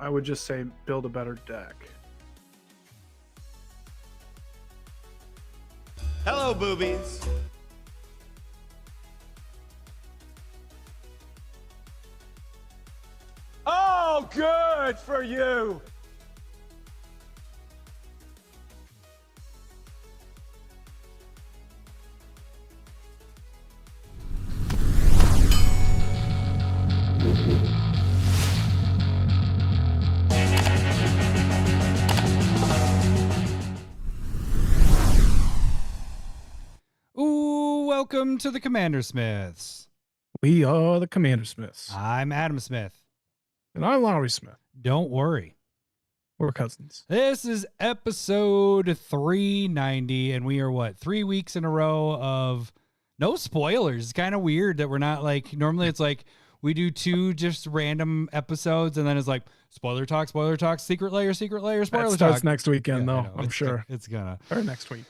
I would just say build a better deck. Hello, boobies. Oh, good for you. Ooh, welcome to the CommanderSmiths. We are the CommanderSmiths. I'm Adam Smith. And I'm Lowry Smith. Don't worry. We're cousins. This is episode 390, and we are, 3 weeks in a row of no spoilers. It's kind of weird that we're not like, normally it's like we do 2 just random episodes, and then it's like spoiler talk, secret layer, spoiler That starts talk. next weekend, Yeah, though, I'm sure. It's gonna. Or next week.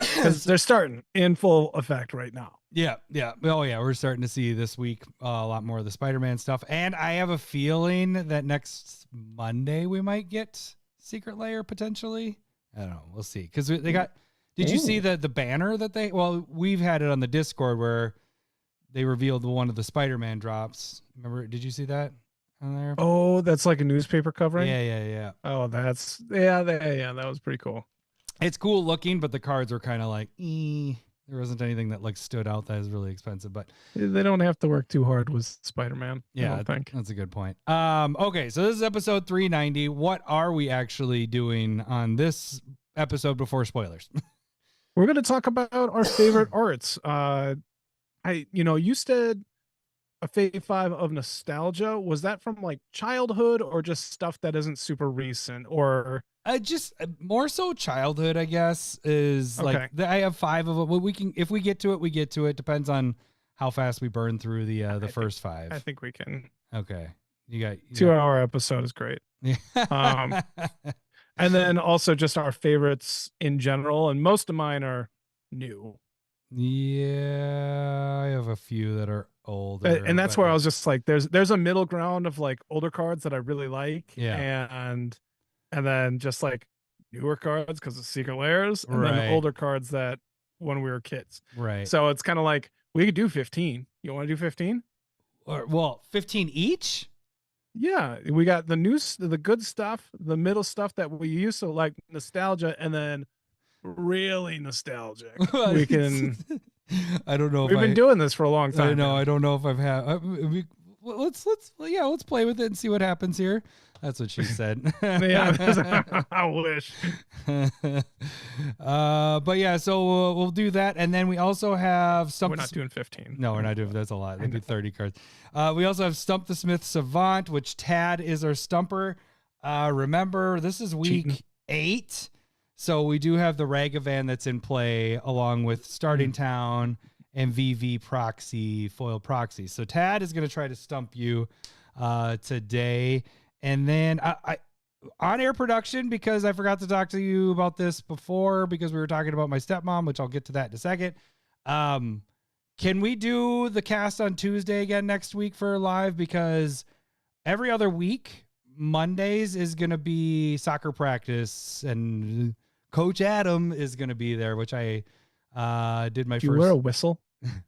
Because they're starting in full effect right now. Yeah. Oh, yeah. We're starting to see this week a lot more of the Spider-Man stuff. And I have a feeling that next Monday we might get Secret Lair potentially. I don't know. We'll see. Because they got... Did you see the banner that they... Well, we've had it on the Discord where they revealed one of the Spider-Man drops. Remember? Did you see that on there? Oh, that's like a newspaper covering? Yeah. Oh, that's... Yeah, that was pretty cool. It's cool looking, but the cards were kind of like... There wasn't anything that like stood out that is really expensive, but They don't have to work too hard with Spider-Man. yeah, I don't think. that's a good point. Okay, so this is episode 390. What are we actually doing on this episode before spoilers? We're going to talk about our favorite arts. You said a Fave 5 of nostalgia. Was that from like childhood or just stuff that isn't super recent? Or Just more so childhood, I guess, is Okay. like I have 5 of them. Well, we can, if we get to it, we get to it. Depends on how fast we burn through the first 5. I think we can. Okay, you got 2-hour episode is great. Yeah. And then also just our favorites in general. And most of mine are new. Yeah, I have a few that are older, And that's but- where I was just like, there's a middle ground of like older cards that I really like. Yeah. And then just like newer cards because of Secret Lairs, and Right. then older cards that when we were kids. right. So it's kind of like we could do 15. You want to do 15? Well, 15 each. Yeah, we got the good stuff, the middle stuff that we used to like nostalgia, and then really nostalgic. We can. I don't know. We've been doing this for a long time. I know. man. I don't know if I've had. Let's play with it and see what happens here. That's what she said. Yeah, I wish. But yeah, so we'll do that, and then we also have We're something. not doing 15. No, we're not doing. That's a lot. That'd be 30 cards. We also have Stump the Smith Savant, which Tad is our stumper. Remember, this is week Cheating. 8, so we do have the Ragavan that's in play, along with Starting Town and VV Proxy, Foil Proxy. So Tad is going to try to stump you today, and then I on-air production, because I forgot to talk to you about this before because we were talking about my stepmom, which I'll get to that in a second. Can we do the cast on Tuesday again next week for live? Because every other week, Mondays is going to be soccer practice, and Coach Adam is going to be there, which I did my Do you first. wear a whistle?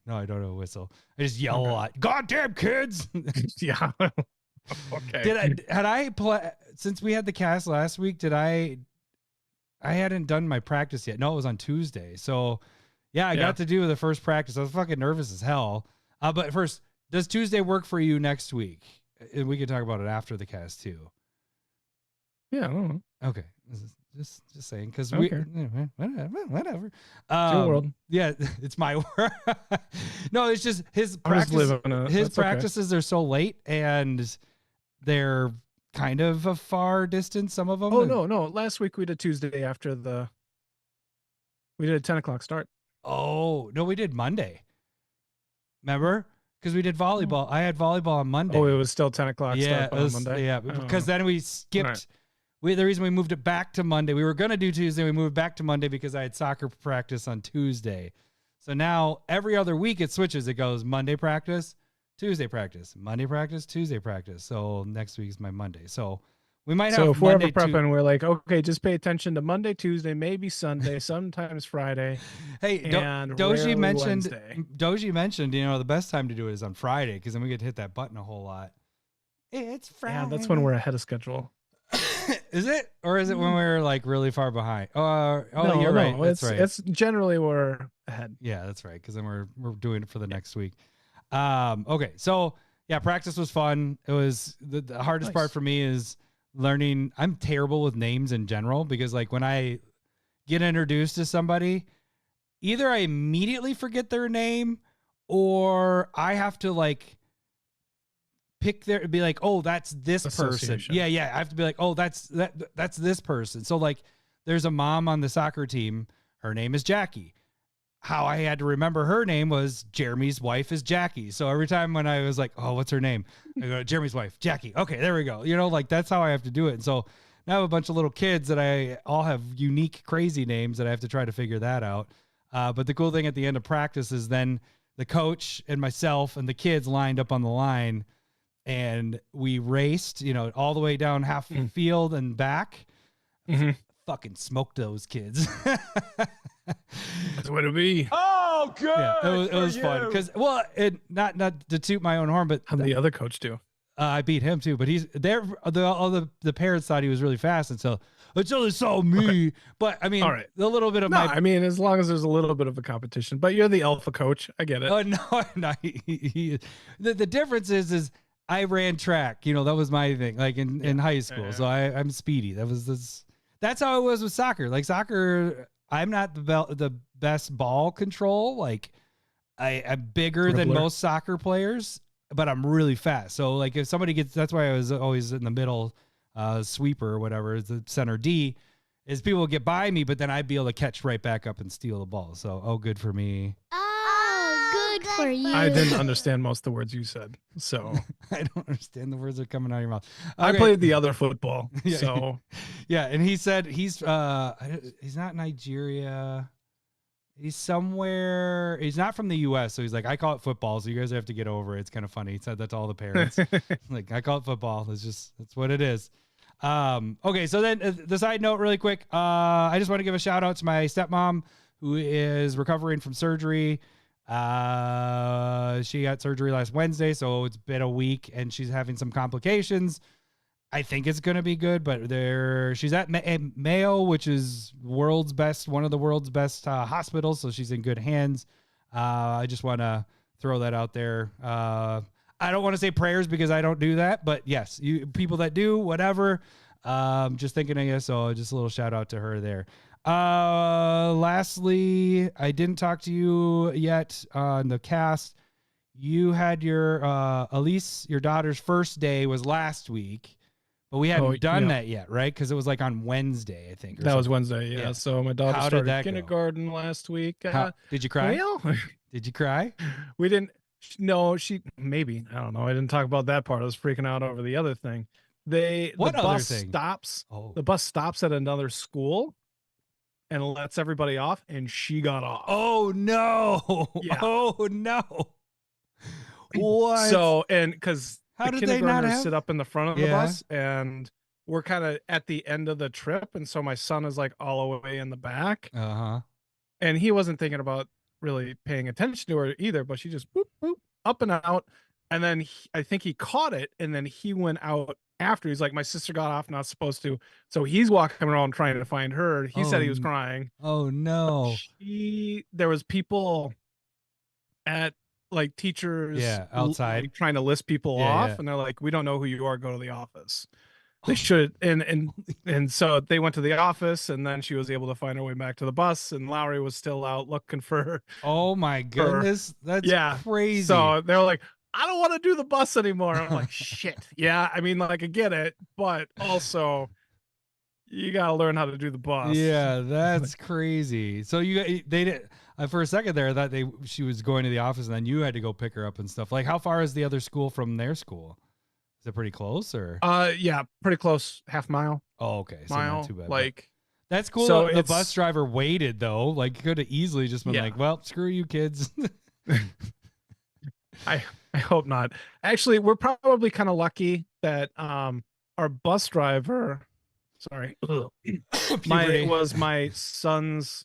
No, I don't know a whistle. I just yell Okay. a lot. Goddamn kids! Yeah. Okay. Since we had the cast last week, I hadn't done my practice yet. No, it was on Tuesday. So yeah, I got to do the first practice. I was fucking nervous as hell. But first, does Tuesday work for you next week? And we can talk about it after the cast too. Yeah, I don't know. Okay. Just saying, because Okay. whatever. It's your world. Yeah, it's my world. No, it's just his I'm just practice. living it. His That's okay. practices are so late, and they're kind of a far distance. Some of them. Oh no! Last week we did Tuesday after we did a 10 o'clock start. Oh no, we did Monday. Remember? Because we did volleyball. I had volleyball on Monday. Oh, it was still 10 o'clock yeah, start it on was- Monday. yeah. Oh. Because then we skipped. Right. The reason we moved it back to Monday, we were going to do Tuesday. We moved back to Monday because I had soccer practice on Tuesday. So now every other week it switches. It goes Monday practice, Tuesday practice, Monday practice, Tuesday practice. So next week's my Monday. So We might So have if we're ever Monday, prepping, we're like, okay, just pay attention to Monday, Tuesday, maybe Sunday, sometimes Friday, Hey, and Doji rarely mentioned Wednesday. Doji mentioned, the best time to do it is on Friday because then we get to hit that button a whole lot. It's Friday. Yeah, that's when we're ahead of schedule. Is it, or is it when we're like really far behind? No, you're right. no, That's right. It's generally we're ahead. Yeah, that's right. Because then we're doing it for the next week. Okay, so yeah, practice was fun. It was the hardest part for me is learning. I'm terrible with names in general because like when I get introduced to somebody, either I immediately forget their name or I have to like be like, oh, that's this person. Yeah. I have to be like, oh, that's this person. So like there's a mom on the soccer team. Her name is Jackie. How I had to remember her name was Jeremy's wife is Jackie. So every time when I was like, oh, what's her name? I go, Jeremy's wife, Jackie. Okay, there we go. Like that's how I have to do it. And so now I have a bunch of little kids that I all have unique, crazy names that I have to try to figure that out. But the cool thing at the end of practice is then the coach and myself and the kids lined up on the line and we raced, all the way down half the field and back. Mm-hmm. Fucking smoked those kids. That's what it'd be. Oh, good. Yeah, it was fun because not to toot my own horn, but How'd the other coach do? I beat him too. But he's there. All the parents thought he was really fast, and so until they saw me. Okay. But I mean, all right. A little bit of I mean, as long as there's a little bit of a competition. But you're the alpha coach. I get it. Oh no. The difference is I ran track. That was my thing. Like in high school, so I'm speedy. That's how it was with soccer. Like soccer, I'm not the best ball control. Like I'm bigger than most soccer players, but I'm really fast. So like if somebody that's why I was always in the middle sweeper or whatever, the center D, is people would get by me, but then I'd be able to catch right back up and steal the ball. So good for me. Good for you. I didn't understand most of the words you said, so I don't understand the words that are coming out of your mouth. Okay. I played the other football, yeah. so yeah. And he said he's not Nigeria. He's somewhere. He's not from the U.S., so he's like, I call it football, so you guys have to get over it. It's kind of funny. He said that to all the parents. Like, I call it football. That's what it is. Okay, so then the side note really quick. I just want to give a shout out to my stepmom who is recovering from surgery. She got surgery last Wednesday, so it's been a week and she's having some complications. I think it's going to be good, but she's at Mayo, which is one of the world's best hospitals. So she's in good hands. I just want to throw that out there. I don't want to say prayers because I don't do that, but yes, people that do, whatever. Just thinking of you. So just a little shout out to her there. Lastly, I didn't talk to you yet on the cast. You had your Elise, your daughter's first day was last week, but we hadn't done that yet, right? Because it was like on Wednesday, I think. That was Wednesday, yeah. So my daughter started kindergarten last week. Did you cry? Well, did you cry? We didn't. No, maybe. I don't know. I didn't talk about that part. I was freaking out over the other thing. The bus stops. Oh. The bus stops at another school and lets everybody off, and she got off. Oh no! Yeah. Oh no! What? So, and because how the did they not sit up in the front of the bus, and we're kind of at the end of the trip, and so my son is like all the way in the back. And he wasn't thinking about really paying attention to her either, but she just boop boop up and out, and then I think he caught it, and then he went out after. He's like, my sister got off, not supposed to. So he's walking around trying to find her. He said he was crying. Oh no. There was people at like teachers outside like, trying to list people off. And they're like, we don't know who you are. Go to the office. They should. And so they went to the office, and then she was able to find her way back to the bus, and Lowry was still out looking for her. Oh my goodness. That's crazy. So they're like, I don't want to do the bus anymore. I'm like, shit. Yeah, I mean, like, I get it, but also you got to learn how to do the bus. Yeah, that's crazy. So they did for a second there. I thought she was going to the office, and then you had to go pick her up and stuff. Like, how far is the other school from their school? Is it pretty close, or? Yeah, pretty close. Half mile. Oh, okay. So mile. Not too bad. Like, that's cool. So the bus driver waited though. Like, could have easily just been like, well, screw you kids. I hope not. Actually, we're probably kind of lucky that our bus driver, sorry, Puberty. was my son's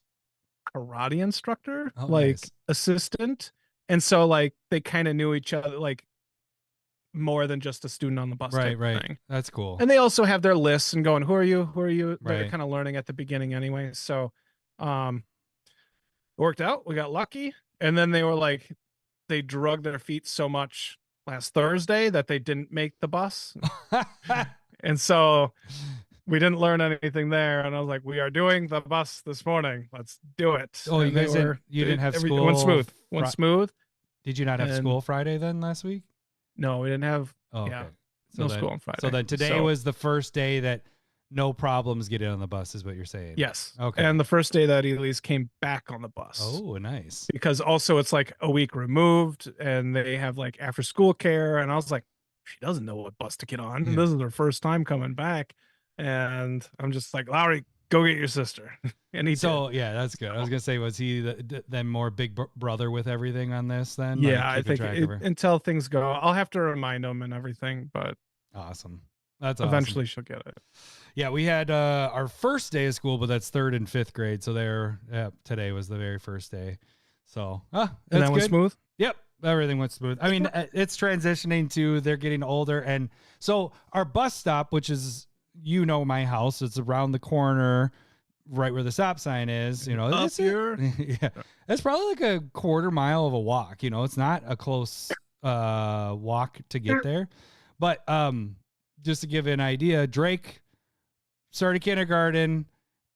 karate instructor, Oh, like nice. assistant. And so like they kind of knew each other, like more than just a student on the bus Right, type right. thing. That's cool. And they also have their lists and going, who are you? Who are you? They're Right. kind of learning at the beginning anyway. So it worked out. We got lucky. And then they were like, they drug their feet so much last Thursday that they didn't make the bus. And so we didn't learn anything there. And I was like, we are doing the bus this morning. Let's do it. Oh, you And they guys didn't, you didn't have It school. went smooth. Went Fri- smooth. Did you not have And- school Friday then last week? No, we didn't have Oh, yeah, okay. no then, school on Friday. So then today So- was the first day that no problems getting on the bus is what you're saying. Yes. Okay. And the first day that Elise came back on the bus. Oh, nice. Because also it's like a week removed and they have like after school care. And I was like, she doesn't know what bus to get on. Yeah. This is her first time coming back. And I'm just like, Lowry, go get your sister. And he So yeah, that's good. I was gonna say, was he then more big brother with everything on this then? did. Like, Yeah, I keeping think track of her? until things go, I'll have to remind him and everything, but Awesome. That's awesome. eventually she'll get it. Yeah, we had our first day of school, but that's 3rd and 5th grade. So today was the very first day. So And that's that was good. smooth. Yep, everything went smooth. I mean, it's transitioning to they're getting older, and so our bus stop, which is my house, it's around the corner, right where the stop sign is. Up it's here. yeah, it's probably like a quarter mile of a walk. It's not a close walk to get there, but just to give you an idea, Drake started kindergarten,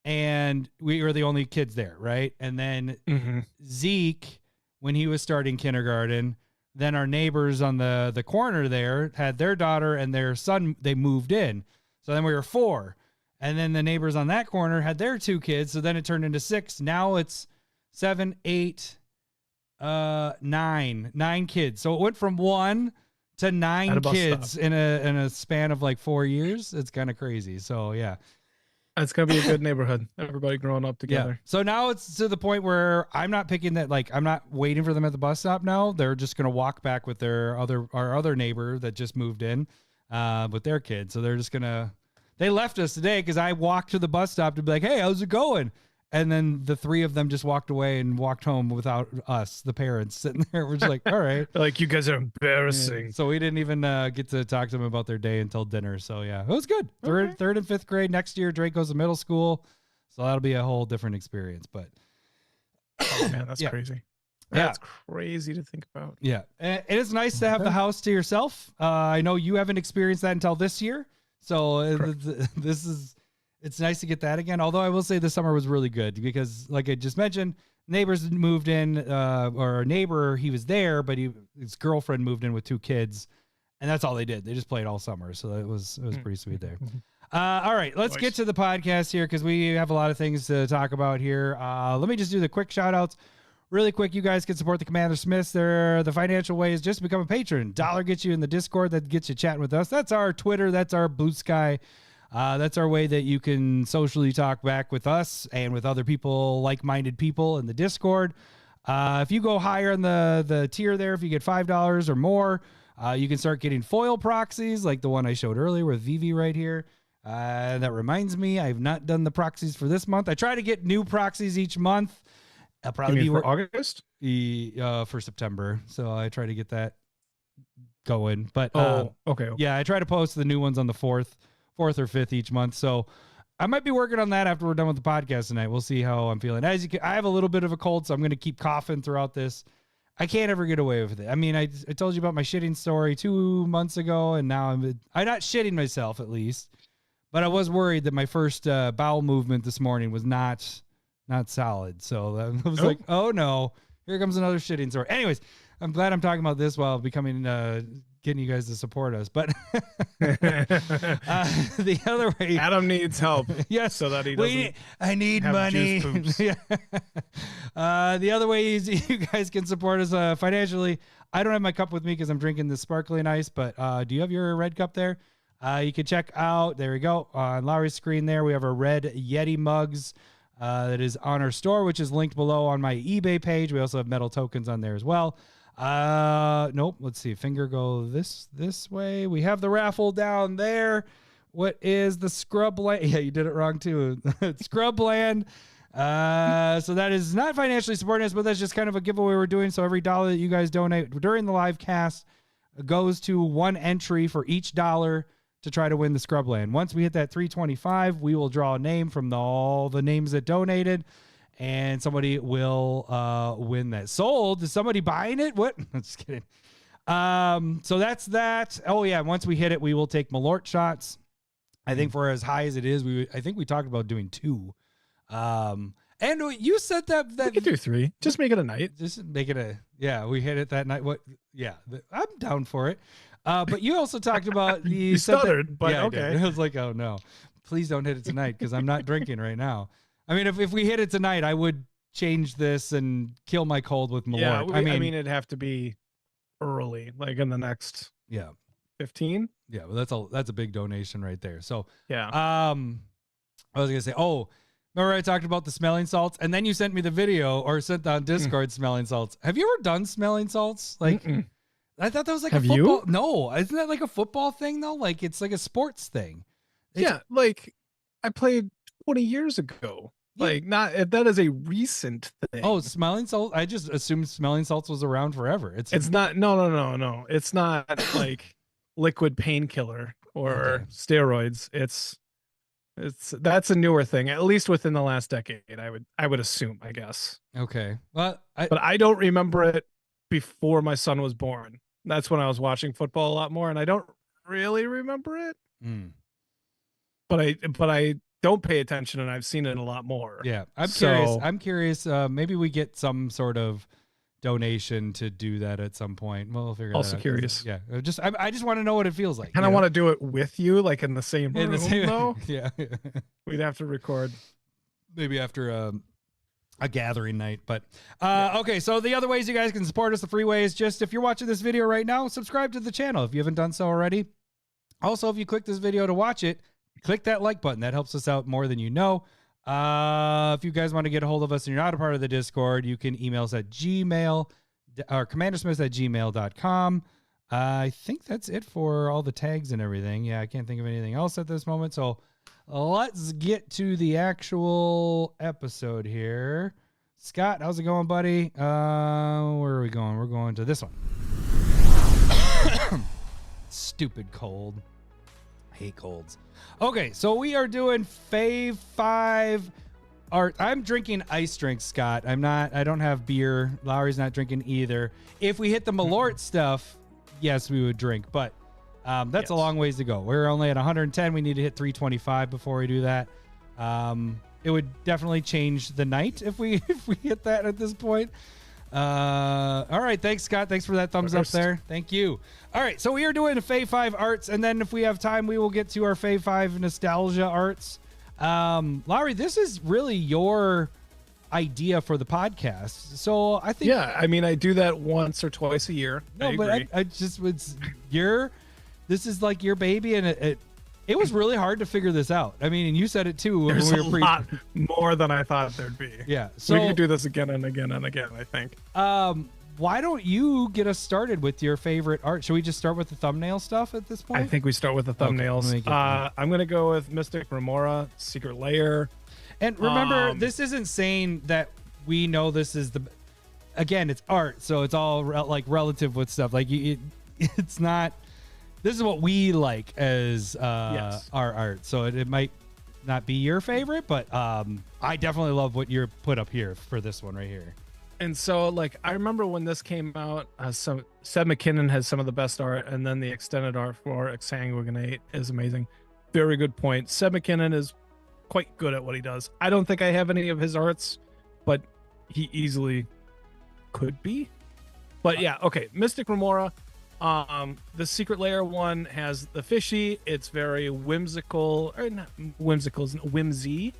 and we were the only kids there, right? And then Mm-hmm. Zeke, when he was starting kindergarten, then our neighbors on the corner there had their daughter and their son, they moved in. So then we were 4. And then the neighbors on that corner had their 2 kids. So then it turned into 6. Now it's 7, 8, 9 kids. So it went from 1 to 9 At a bus kids in a span of like 4 years. It's kind of crazy. So yeah. It's gonna be a good neighborhood. Everybody growing up together. Yeah. So now it's to the point where I'm not picking that. Like, I'm not waiting for them at the bus stop now. They're just gonna walk back with our other neighbor that just moved in, with their kids. So they're just gonna. They left us today because I walked to the bus stop to be like, "Hey, how's it going?" And then the 3 of them just walked away and walked home without us, the parents, sitting there. We're just like, all right. They're like, you guys are embarrassing. Yeah. So we didn't even get to talk to them about their day until dinner. So yeah, it was good. Okay. Third and 5th grade next year. Drake goes to middle school, so that'll be a whole different experience. But Oh man, that's Yeah. crazy. Yeah. That's crazy to think about. yeah, and it's nice to have the house to yourself. I know you haven't experienced that until this year, so it's nice to get that again. Although I will say the summer was really good because, like I just mentioned, neighbors moved in, or a neighbor, he was there, but his girlfriend moved in with 2 kids, and that's all they did. They just played all summer, so it was pretty sweet there. All right, let's Nice. get to the podcast here because we have a lot of things to talk about here. Let me just do the quick shout outs. Really quick, you guys can support the Commander Smiths. The financial way is just to become a patron. $1 gets you in the Discord, that gets you chatting with us. That's our Twitter, that's our Blue Sky. That's our way that you can socially talk back with us and with other people, like-minded people in the Discord. If you go higher in the tier there, if you get $5 or more, you can start getting foil proxies like the one I showed earlier with Vivi right here. That reminds me, I've not done the proxies for this month. I try to get new proxies each month. I'll probably be for August? for September, so I try to get that going. But Okay. yeah, I try to post the new ones on the 4th or 5th each month. So I might be working on that after we're done with the podcast tonight. We'll see how I'm feeling. As you can, I have a little bit of a cold, so I'm going to keep coughing throughout this. I can't ever get away with it. I mean, I told you about my shitting story 2 months ago, and now I'm not shitting myself at least, but I was worried that my first bowel movement this morning was not solid. So I was like, oh no, here comes another shitting story. Anyways, I'm glad I'm talking about this while becoming getting you guys to support us. But the other way, Adam needs help. yes, so that he doesn't. I need have money. juice poops. Yeah. The other way is you guys can support us financially. I don't have my cup with me because I'm drinking this sparkling ice, but do you have your red cup there? You can check out, there we go, on Lowry's screen there. We have our red Yeti mugs that is on our store, which is linked below on my eBay page. We also have metal tokens on there as well. Nope. Let's see. Finger go this way. We have the raffle down there. What is the Scrubland? Yeah, you did it wrong too. Scrubland. So that is not financially supporting us, but that's just kind of a giveaway we're doing. So every dollar that you guys donate during the live cast goes to one entry for each dollar to try to win the Scrubland. Once we hit that 325, we will draw a name from all the names that donated, and somebody will win that. Sold? Is somebody buying it? What? I'm just kidding. So that's that. Oh yeah, once we hit it, we will take Malort shots. I think for as high as it is, I think we talked about doing 2. And you said that we could do 3. Just make it a night. Just make it we hit it that night. What? Yeah, I'm down for it. But you also talked about you stuttered, but okay. I was like, oh no, please don't hit it tonight because I'm not drinking right now. I mean, if we hit it tonight, I would change this and kill my cold with Malort. Yeah, I mean, it'd have to be early, like in the next 15. Yeah, well, that's a big donation right there. So yeah. I was gonna say, remember I talked about the smelling salts, and then you sent me the video or sent on Discord smelling salts. Have you ever done smelling salts? Like, I thought that was like a football. You? No, isn't that like a football thing though? Like it's like a sports thing. Yeah, like I played 20 years ago. Yeah. Like that is a recent thing. Oh, smelling salt. I just assumed smelling salts was around forever. It's not. No. It's not like liquid painkiller or steroids. It's that's a newer thing, at least within the last decade. I would assume, I guess. Okay. Well, but I don't remember it before my son was born. That's when I was watching football a lot more, and I don't really remember it. But I don't pay attention, and I've seen it a lot more. Yeah, I'm curious. Maybe we get some sort of donation to do that at some point. We'll figure that out. Also curious. Yeah, I just want to know what it feels like. Kind of want to do it with you, like in the same room, though. Yeah. We'd have to record. Maybe after a gathering night. But okay, so the other ways you guys can support us, the free ways, just if you're watching this video right now, subscribe to the channel if you haven't done so already. Also, if you click this video to watch it, click that like button. That helps us out more than you know. If you guys want to get a hold of us and you're not a part of the Discord, you can email us at gmail or CommanderSmiths@gmail.com. I think that's it for all the tags and everything. Yeah, I can't think of anything else at this moment. So let's get to the actual episode here. Scott, how's it going, buddy? Where are we going? We're going to this one. Stupid cold. I hate colds. Okay, so we are doing Fave 5 art. I'm drinking ice drinks, Scott. I don't have beer. Lowry's not drinking either. If we hit the Malort stuff, yes, we would drink, but that's a long ways to go. We're only at 110. We need to hit 325 before we do that. It would definitely change the night if we hit that at this point. All right, thanks, Scott. Thanks for that thumbs up there. Thank you. All right, so we are doing Fave 5 arts, and then if we have time, we will get to our Fave 5 nostalgia arts. Lowry, this is really your idea for the podcast, so I think I mean, I do that once or twice a year. No, but I just was this is like your baby, and it was really hard to figure this out. I mean, and you said it too. There's a lot more than I thought there'd be. Yeah, so we could do this again and again and again, I think. Why don't you get us started with your favorite art? Should we just start with the thumbnail stuff at this point? I think we start with the thumbnails. Okay, I'm going to go with Mystic Remora, Secret Lair. And remember, this isn't saying that we know this is again, it's art, so it's all relative with stuff. Like it's not, this is what we like as our art. So it might not be your favorite, but I definitely love what you're put up here for this one right here. And so, like, I remember when this came out, Seb McKinnon has some of the best art, and then the extended art for Exsanguinate is amazing. Very good point. Seb McKinnon is quite good at what he does. I don't think I have any of his arts, but he easily could be. But yeah, okay. Mystic Remora. The Secret Lair one has the fishy. It's very whimsical, or not whimsical, whimsy.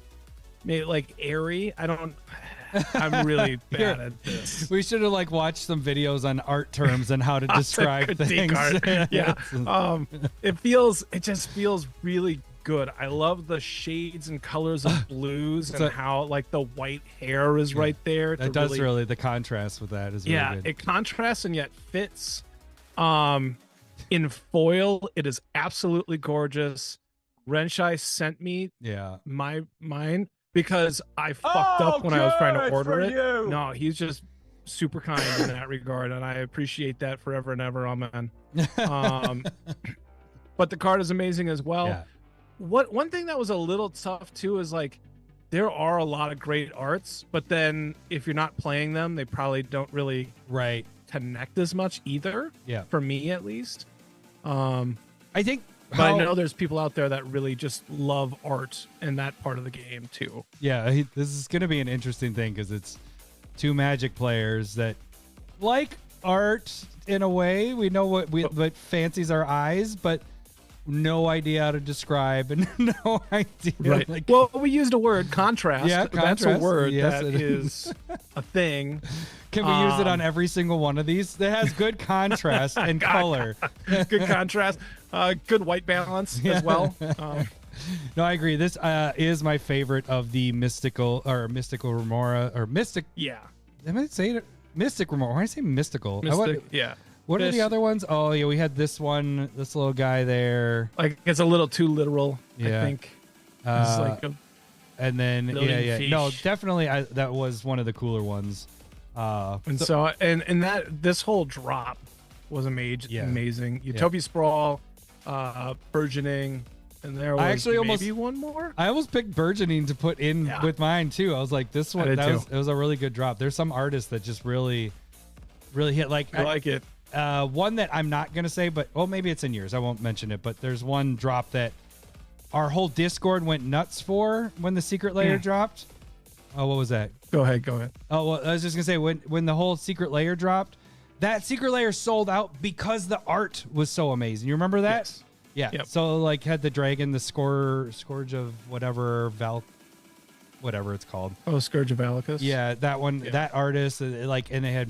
Maybe like airy. I'm really bad at this. We should have watched some videos on art terms and how to describe things. Yeah. It just feels really good. I love the shades and colors of blues and how the white hair is right there. That does really the contrast with that is really good. It contrasts and yet fits. In foil, it is absolutely gorgeous. Renshai sent me Yeah. mine because I fucked up when I was trying to good order for it. you. No, he's just super kind in that regard, and I appreciate that forever and ever. Amen. But the card is amazing as well. Yeah. One thing that was a little tough too is like there are a lot of great arts, but then if you're not playing them, they probably don't really Right. connect as much either. Yeah. For me at least. I think. But I know there's people out there that really just love art in that part of the game too. Yeah, this is going to be an interesting thing because it's two Magic players that like art in a way. We know what fancies our eyes, but no idea how to describe and no idea. Right. Like, Well, we used a word, contrast. Yeah, That's a contrast. word Yes, that it is a thing. can we use it on every single one of these? That has good contrast and color. Good contrast. Good white balance as well. No, I agree. This is my favorite of the mystical remora or mystic. Yeah. Am I saying it? Mystic remora. Why did I say mystical? Yeah. What are the Fish. other ones? Oh, yeah, we had this one, this little guy there. Like it's a little too literal, Yeah. I think. It's like And then, Floating yeah. No, fish. definitely, that was one of the cooler ones. and so that this whole drop was amazing. Utopia Sprawl, Burgeoning, and there was I actually maybe one more. I almost picked Burgeoning to put in with mine, too. I was like, this one, did too. it was a really good drop. There's some artists that just really hit. I like it. One that I'm not going to say, but, well, maybe it's in yours. I won't mention it, but there's one drop that our whole Discord went nuts for when the secret layer dropped. Oh, what was that? Go ahead. Oh, well, I was just going to say, when the whole secret layer dropped, that secret layer sold out because the art was so amazing. You remember that? Yes. Yeah. Yep. So, like, had the dragon, the Scourge of whatever, whatever it's called. Oh, Scourge of Alicus. Yeah, that one, that artist, like, and they had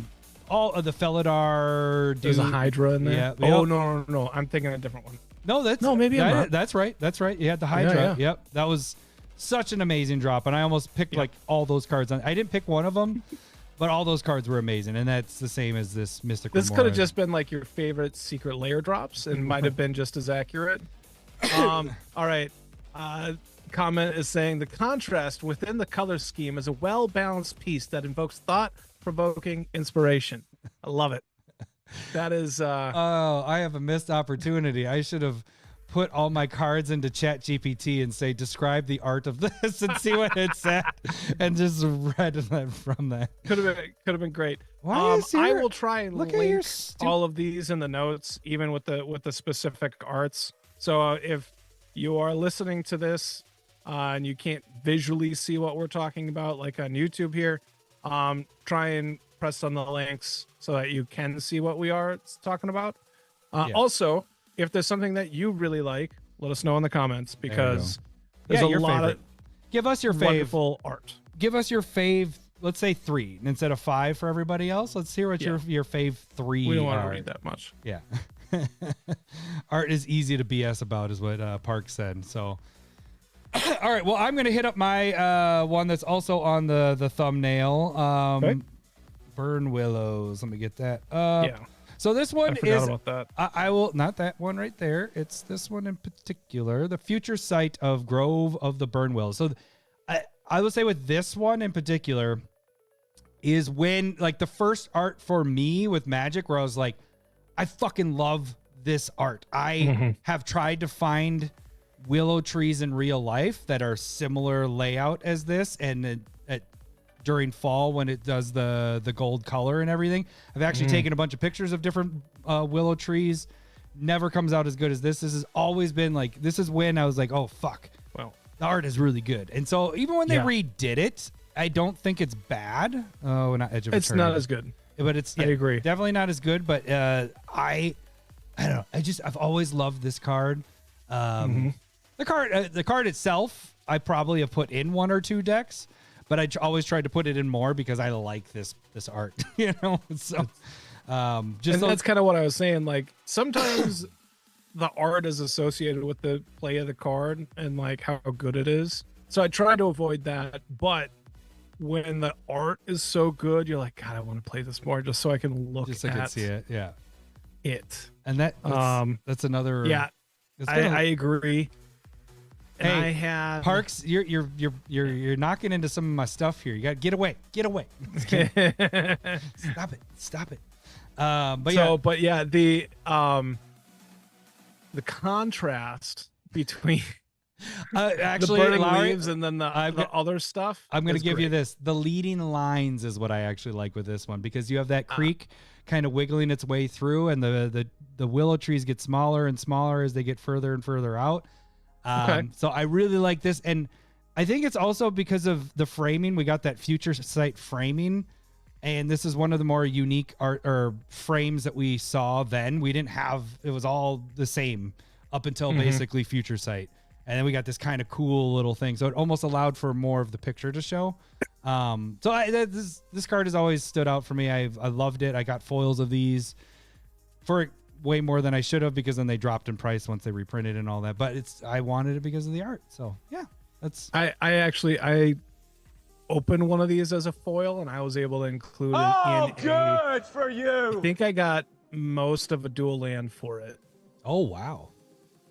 all of the Felidar. There's a Hydra in there. Yeah. Oh, no. I'm thinking a different one. No, maybe I'm not. That's right. You had the Hydra. Yeah. Yep. That was such an amazing drop, and I almost picked like all those cards. I didn't pick one of them, but all those cards were amazing, and that's the same as this Mystic. This Remora. could have just been like your favorite secret layer drops and might have been just as accurate. All right. Comment is saying the contrast within the color scheme is a well-balanced piece that invokes thought-provoking inspiration. I love it. That is Oh, I have a missed opportunity. I should have put all my cards into Chat GPT and say, describe the art of this and see what it said, and just read that from that. could have been great. Why is I your- will try and look at link your all of these in the notes, even with the specific arts. So if you are listening to this and you can't visually see what we're talking about, like on YouTube here, try and press on the links so that you can see what we are talking about. Also, if there's something that you really like, let us know in the comments because there's a your lot favorite. Give us your of fave. wonderful art. Give us your fave. Let's say 3 instead of 5 for everybody else. Let's hear what your fave 3 We don't want to are. read that much. Yeah. Art is easy to BS about, is what Park said. So, all right. Well, I'm going to hit up my one that's also on the thumbnail. Okay. Burn Willows. Let me get that. Yeah. So this one I forgot is. about that. I will not that one right there. It's this one in particular. The future site of Grove of the Burn Willows. So, I will say with this one in particular is when like the first art for me with Magic, where I was like, I fucking love this art. I have tried to find willow trees in real life that are similar layout as this, and during fall when it does the gold color and everything, I've actually taken a bunch of pictures of different willow trees. Never comes out as good as this. This has always been like, this is when I was like, oh fuck, Well, the art is really good. And so even when they redid it, I don't think it's bad. Oh, not Edge of it's Eternity. not as good. But it's, I agree. definitely not as good. But I don't know. I've always loved this card. The card itself, I probably have put in 1 or 2 decks, but I always tried to put it in more because I like this art. You know, so just And that's kind of what I was saying. Like sometimes the art is associated with the play of the card and like how good it is. So I try to avoid that. But when the art is so good, you're like, God, I want to play this more just so I can look just so I at can see it. Yeah. it. And that's another. Yeah, it's I gonna- agree. And Hey, I had Parks, you're knocking into some of my stuff here. You got to get away. Stop it. But yeah, the contrast between actually, the burning Lowry, leaves and then the other stuff. I'm going to is give you great. this. The leading lines is what I actually like with this one, because you have that creek kind of wiggling its way through, and the willow trees get smaller and smaller as they get further and further out. Okay. So I really like this, and I think it's also because of the framing. We got that future sight framing, and this is one of the more unique art or frames that we saw then. We didn't have, it was all the same up until basically future sight. And then we got this kind of cool little thing. So it almost allowed for more of the picture to show. This card has always stood out for me. I loved it. I got foils of these for way more than I should have, because then they dropped in price once they reprinted and all that. But I wanted it because of the art. So yeah, that's. I opened one of these as a foil, and I was able to include it Oh, in good for I you. think I got most of a dual land for it. Oh wow.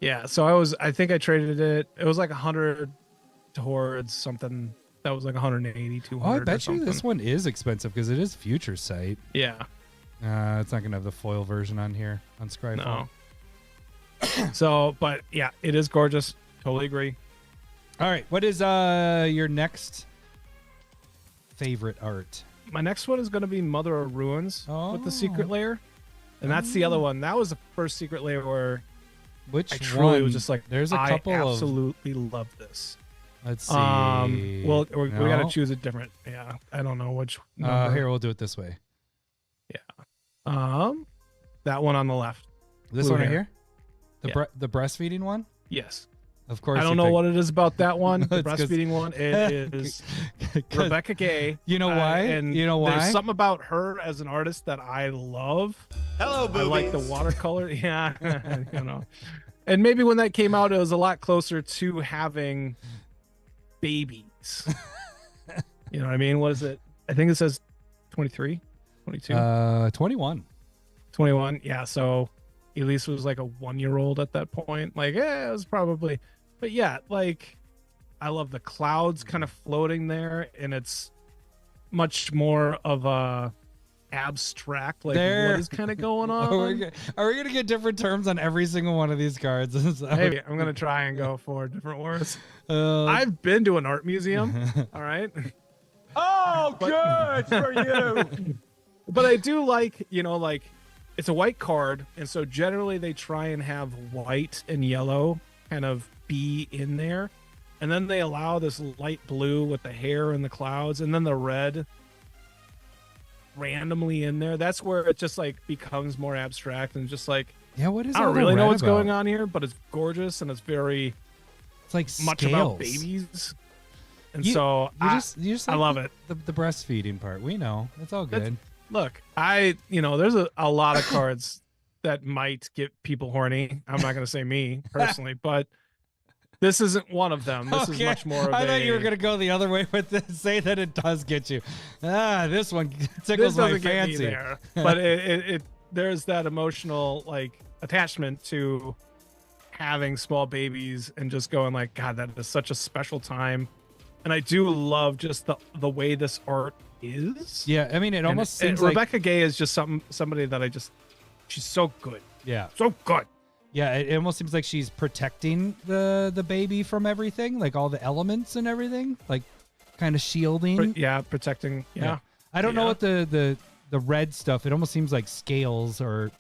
Yeah, so I think I traded it. It was like 100 towards something that was like 180, 200. Oh, I or bet you something. this one is expensive because it is future sight. Yeah. It's not gonna have the foil version on here on Scryfall. No. So, but yeah, it is gorgeous. Totally agree. All right, what is your next favorite art? My next one is going to be Mother of Ruins with the secret Oh. layer, and that's the other one. That was the first secret layer where Which I truly one? was just like, There's a couple I of. absolutely love this. Let's see. Well, we got No? to choose a different. Yeah, I don't know which. Number. Here, we'll do it this way. That one on the left. This Blue one right hair. here, Yeah. the breastfeeding one. Yes. Of course. I don't you know picked- what it is about that one. The It's 'cause- breastfeeding one. It is 'Cause- Rebecca Gay. You know why? And You know why? There's something about her as an artist that I love. Hello, I boobies. like the watercolor. Yeah, And maybe when that came out, it was a lot closer to having babies. You know what I mean? What is it? I think it says 23, 22, 21. 21. Yeah. So Elise was like a 1-year-old at that point. Like, it was probably, but yeah, like I love the clouds kind of floating there, and it's much more of a abstract, like There. what is kind of going on. Are we gonna get different terms on every single one of these cards? Maybe I'm gonna try and go for different words. Uh, I've been to an art museum. All right. Oh, good for you. But I do like, like it's a white card, and so generally they try and have white and yellow kind of be in there, and then they allow this light blue with the hair and the clouds, and then the red randomly in there. That's where it just like becomes more abstract and just like yeah, what is I all don't the really know red what's about? going on here, but it's gorgeous and it's very It's like much scales. about babies, and You- so You just I like love the, it. The breastfeeding part. We know it's all good. Look, there's a lot of cards that might get people horny. I'm not going to say me personally, but this isn't one of them. This is much more of I a. thought you were gonna go the other way with this. Say that it does get you. This one This tickles my doesn't get me fancy. there, but it there's that emotional like attachment to having small babies and just going like, God, that is such a special time. And I do love just the way this art is. Yeah, I mean, it almost And seems like Rebecca Gay is just somebody that she's so good, yeah, so good. yeah. It almost seems like she's protecting the baby from everything, like all the elements and everything, like kind of shielding. Yeah, protecting. Yeah. I don't know Yeah. what the red stuff. It almost seems like scales, or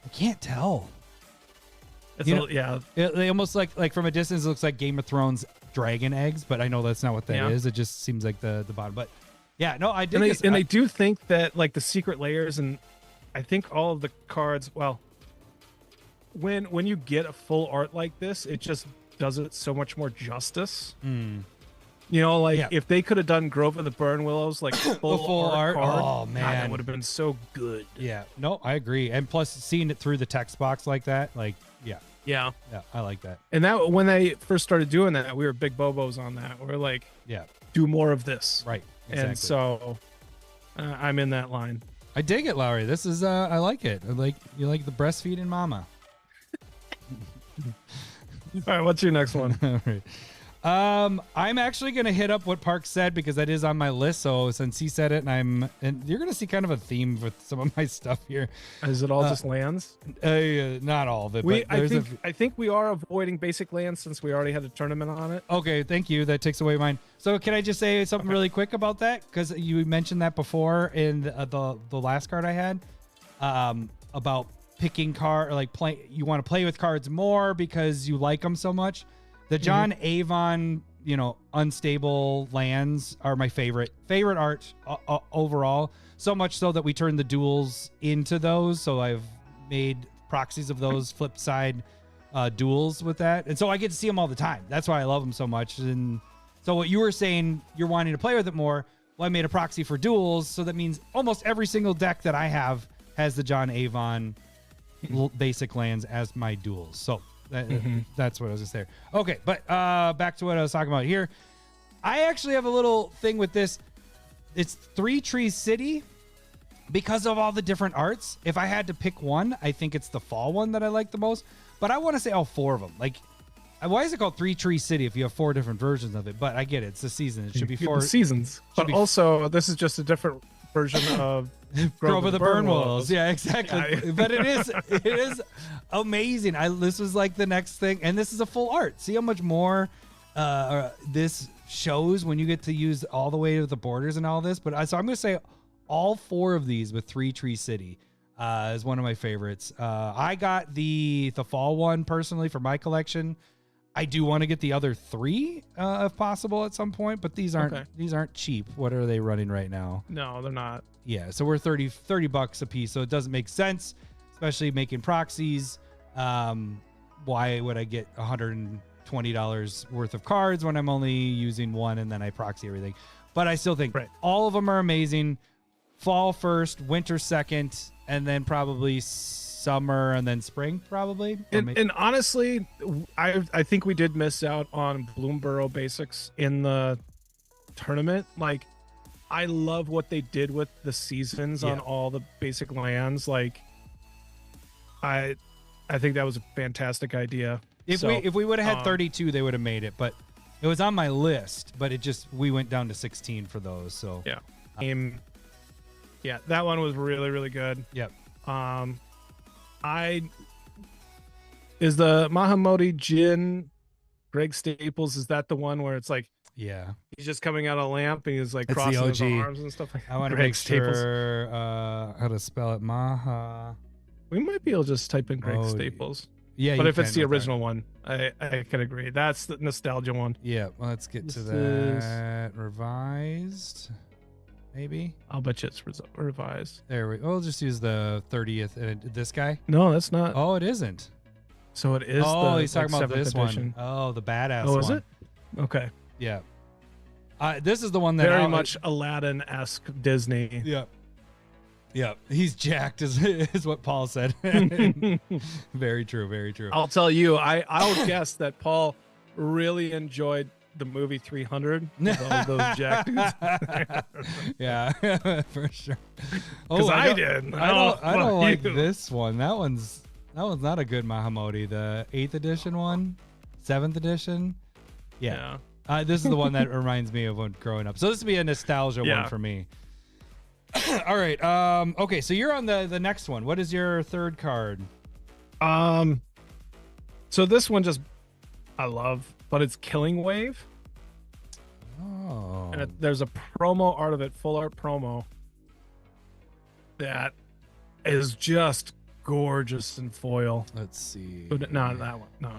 I can't tell. It's You know- yeah. They almost like from a distance, it looks like Game of Thrones dragon eggs, but I know that's not what that is. Yeah. It just seems like the bottom. But yeah, no, I did. And I do think that like the secret layers, and I think all of the cards, well, when you get a full art like this, it just does it so much more justice. Like Yeah. if they could have done Grove of the Burn Willows like full art card, Oh God, man, that would have been so good. yeah. No, I agree. And plus, seeing it through the text box like that, like yeah, Yeah. I like that. And that when they first started doing that, we were big bobos on that. We are like, Yeah, do more of this. right. Exactly. And so I'm in that line. I dig it, Lowry. This is I like it. You like the breastfeeding mama. right, what's your next one? All right. I'm actually gonna hit up what Park said because that is on my list. So since he said it, and you're gonna see kind of a theme with some of my stuff here. Is it all just lands? Not all of it. But I think we are avoiding basic lands since we already had a tournament on it. Okay, thank you. That takes away mine. So can I just say something really quick about that? Because you mentioned that before in the last card I had, about picking card, or like you want to play with cards more because you like them so much. The John Avon, unstable lands are my favorite art overall. So much so that we turned the duels into those. So I've made proxies of those flip side duels with that. And so I get to see them all the time. That's why I love them so much. And so what you were saying, you're wanting to play with it more. Well, I made a proxy for duels. So that means almost every single deck that I have has the John Avon basic lands as my duels. So that's what I was gonna say. Okay, but back to what I was talking about here. I actually have a little thing with this. It's Three Trees City because of all the different arts. If I had to pick one, I think it's the fall one that I like the most. But I want to say all four of them. Like, why is it called Three Tree City if you have four different versions of it? But I get it. It's the season. It should be four seasons. But also, this is just a different version of Grove of the Burn Wolves. Yeah, exactly. Yeah. But it is amazing. This was like the next thing, and this is a full art. See how much more this shows when you get to use all the way to the borders and all this. But so I'm going to say all four of these with Three Tree City is one of my favorites. I got the fall one personally for my collection. I do want to get the other three if possible at some point, but these aren't cheap. What are they running right now? No, they're not. Yeah, so we're $30 a piece, so it doesn't make sense, especially making proxies. Why would I get $120 worth of cards when I'm only using one and then I proxy everything? But I still think all of them are amazing. Fall first, winter second, and then probably summer and then spring probably. And honestly, I think we did miss out on Bloomborough basics in the tournament. Like, I love what they did with the seasons on all the basic lands. Like, I think that was a fantastic idea. If we would have had 32, they would have made it, but it was on my list, but we went down to 16 for those. So yeah, that one was really, really good. Yep. Is the Mahamoti Jin Greg Staples, is that the one where it's like, yeah, he's just coming out of a lamp and he's like it's crossing his arms and stuff like that? I want to make sure how to spell it. Maha. We might be able to just type in Greg Staples. Yeah, but if it's the original one, I can agree. That's the nostalgia one. Yeah, well, let's get to that. Revised, maybe. I'll bet you it's revised. We'll just use the 30th. This guy? No, that's not. Oh, it isn't. So it is. Oh, he's talking about this edition. one. Oh, the badass one. Oh, is it? Okay. Yeah. This is the one that very much Aladdin-esque Disney. Yeah. Yeah, he's jacked, is what Paul said. Very true, very true. I'll tell you, I'll guess that Paul really enjoyed the movie 300 with all those jacked dudes. Yeah, for sure. Because I did. I don't like this one. That one's not a good Mahamoti. The 8th edition one, 7th edition. Yeah. This is the one that reminds me of when growing up. So this would be a nostalgia one for me. All right. Okay, so you're on the next one. What is your third card? So this one I love, but it's Killing Wave. Oh. And there's a promo art of it, full art promo, that is just gorgeous in foil. Let's see. No, that one. No.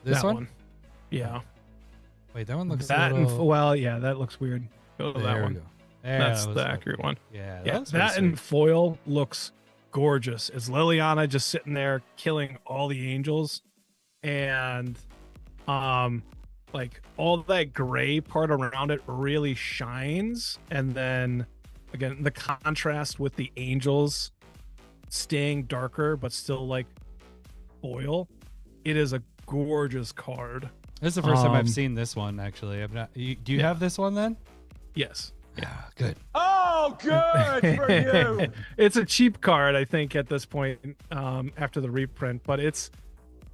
This one? Yeah. Wait, that one looks that little... well, yeah, that looks weird. Go to that one. Go. That's the accurate one. Yeah, that in foil looks gorgeous. It's Liliana just sitting there killing all the angels, and like all that gray part around it really shines, and then again the contrast with the angels staying darker but still like foil. It is a gorgeous card. This is the first time I've seen this one, actually. Do you have this one then? Yes. Yeah, good. Oh, good for you. It's a cheap card, I think, at this point, after the reprint, but it's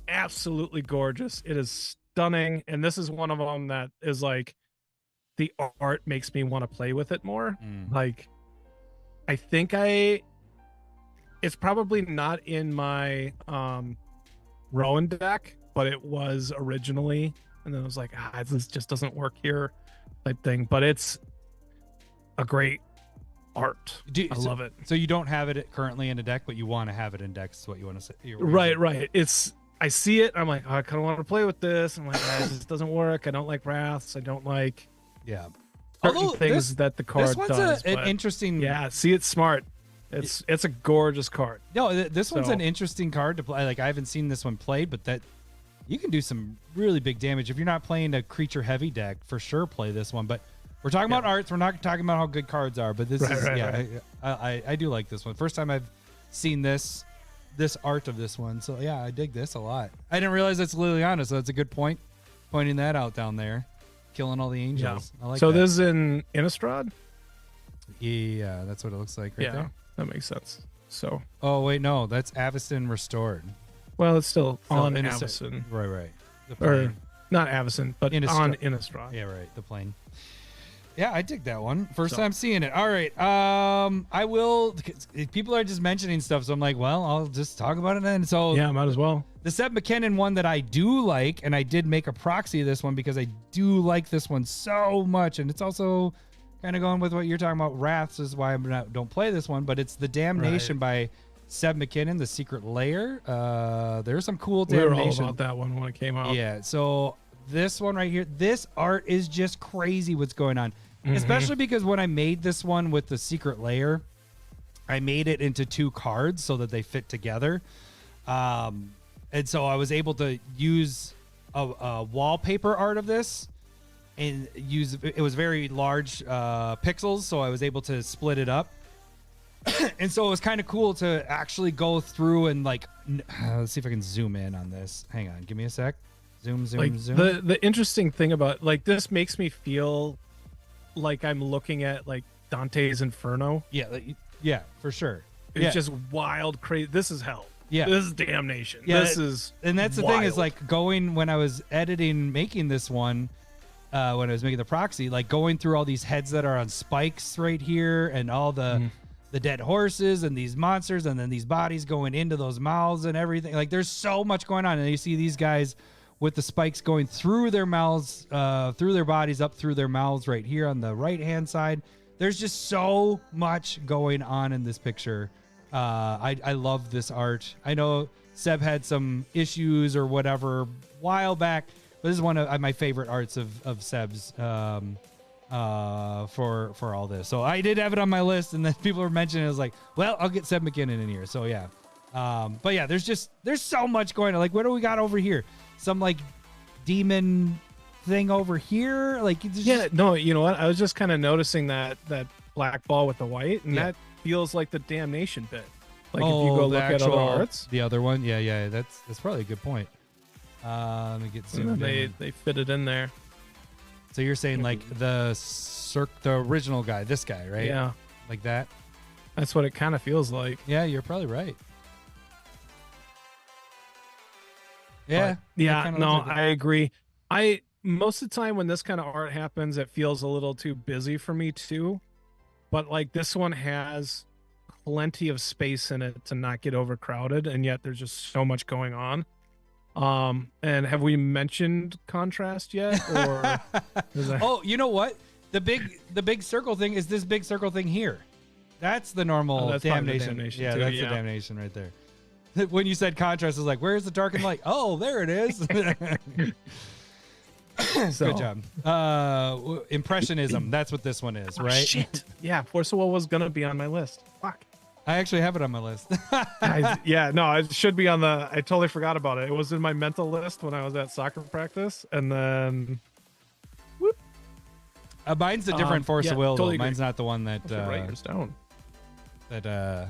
absolutely gorgeous. It is stunning, and this is one of them that is like the art makes me want to play with it more. Like, I think it's probably not in my Rowan deck, but it was originally, and then I was like, this just doesn't work here, type thing. But it's a great art. I love it. So you don't have it currently in a deck, but you want to have it in decks. Is what you want to say? Right. I see it. I'm like, I kind of want to play with this. I'm like, this doesn't work. I don't like wraths. I don't like certain things that the card this one's does. an interesting. Yeah, see, it's smart. It's a gorgeous card. No, this one's an interesting card to play. Like, I haven't seen this one played, but that you can do some really big damage if you're not playing a creature heavy deck. For sure, play this one. But we're talking about arts. We're not talking about how good cards are. But this I do like this one. First time I've seen this art of this one. So yeah, I dig this a lot. I didn't realize it's Liliana, so that's a good point. Pointing that out down there, killing all the angels. Yeah. I like so that. this is in Innistrad. Yeah, that's what it looks like right there. That makes sense. So. Oh wait, no, that's Avacyn Restored. Well, it's still on Avacyn. Avacyn. Right. Or not Avacyn, but on Innistrad. Yeah, right. The plane. Yeah, I dig that one. First time seeing it. All right. I will. People are just mentioning stuff, so I'm like, well, I'll just talk about it then. So yeah, might as well. The Seb McKinnon one that I do like, and I did make a proxy of this one because I do like this one so much, and it's also kind of going with what you're talking about. Wraths is why I don't play this one, but it's the Damnation by Seb McKinnon, the Secret Lair. There's some cool Damnation. We were all about that one when it came out. Yeah. So this one right here, this art is just crazy. What's going on? Especially because when I made this one with the Secret Lair, I made it into 2 cards so that they fit together. And so I was able to use a wallpaper art of this and use, it was very large pixels, so I was able to split it up. And so it was kind of cool to actually go through and like, let's see if I can zoom in on this. Hang on, give me a sec. Zoom. The interesting thing about like this makes me feel like I'm looking at like Dante's Inferno. Yeah, for sure. It's just wild, crazy. This is hell. Yeah, this is damnation. Yeah, and that's the thing is like going when I was making this one, when I was making the proxy, like going through all these heads that are on spikes right here, and all the dead horses and these monsters, and then these bodies going into those mouths and everything. Like there's so much going on, and you see these guys with the spikes going through their mouths, through their bodies, up through their mouths right here on the right-hand side. There's just so much going on in this picture. I love this art. I know Seb had some issues or whatever a while back, but this is one of my favorite arts of Seb's for all this. So I did have it on my list, and then people were mentioning it. I was like, well, I'll get Seb McKinnon in here. So yeah. But yeah, there's so much going on. Like, what do we got over here? Some like demon thing over here. Like, no, you know what? I was just kind of noticing that black ball with the white, and that feels like the Damnation bit. Like if you go look at other arts, the other one, that's probably a good point. Let me get zoomed in. They fit it in there. So you're saying like the original guy, this guy, right? Yeah, like that. That's what it kind of feels like. Yeah, you're probably right. Yeah. No, I agree. Most of the time when this kind of art happens, it feels a little too busy for me too. But like this one has plenty of space in it to not get overcrowded, and yet there's just so much going on. And have we mentioned contrast yet? Or oh, you know what? The big circle thing is this big circle thing here. That's the normal damnation. Yeah, that's the damnation right there. When you said contrast, I was like, where's the dark and light? Oh, there it is. Good job. Impressionism. That's what this one is, right? Shit. Yeah, Force of Will was going to be on my list. Fuck. I actually have it on my list. It should be on I totally forgot about it. It was in my mental list when I was at soccer practice, and then whoop. Mine's a different Force of Will, totally though. Mine's not the one that write yours down. That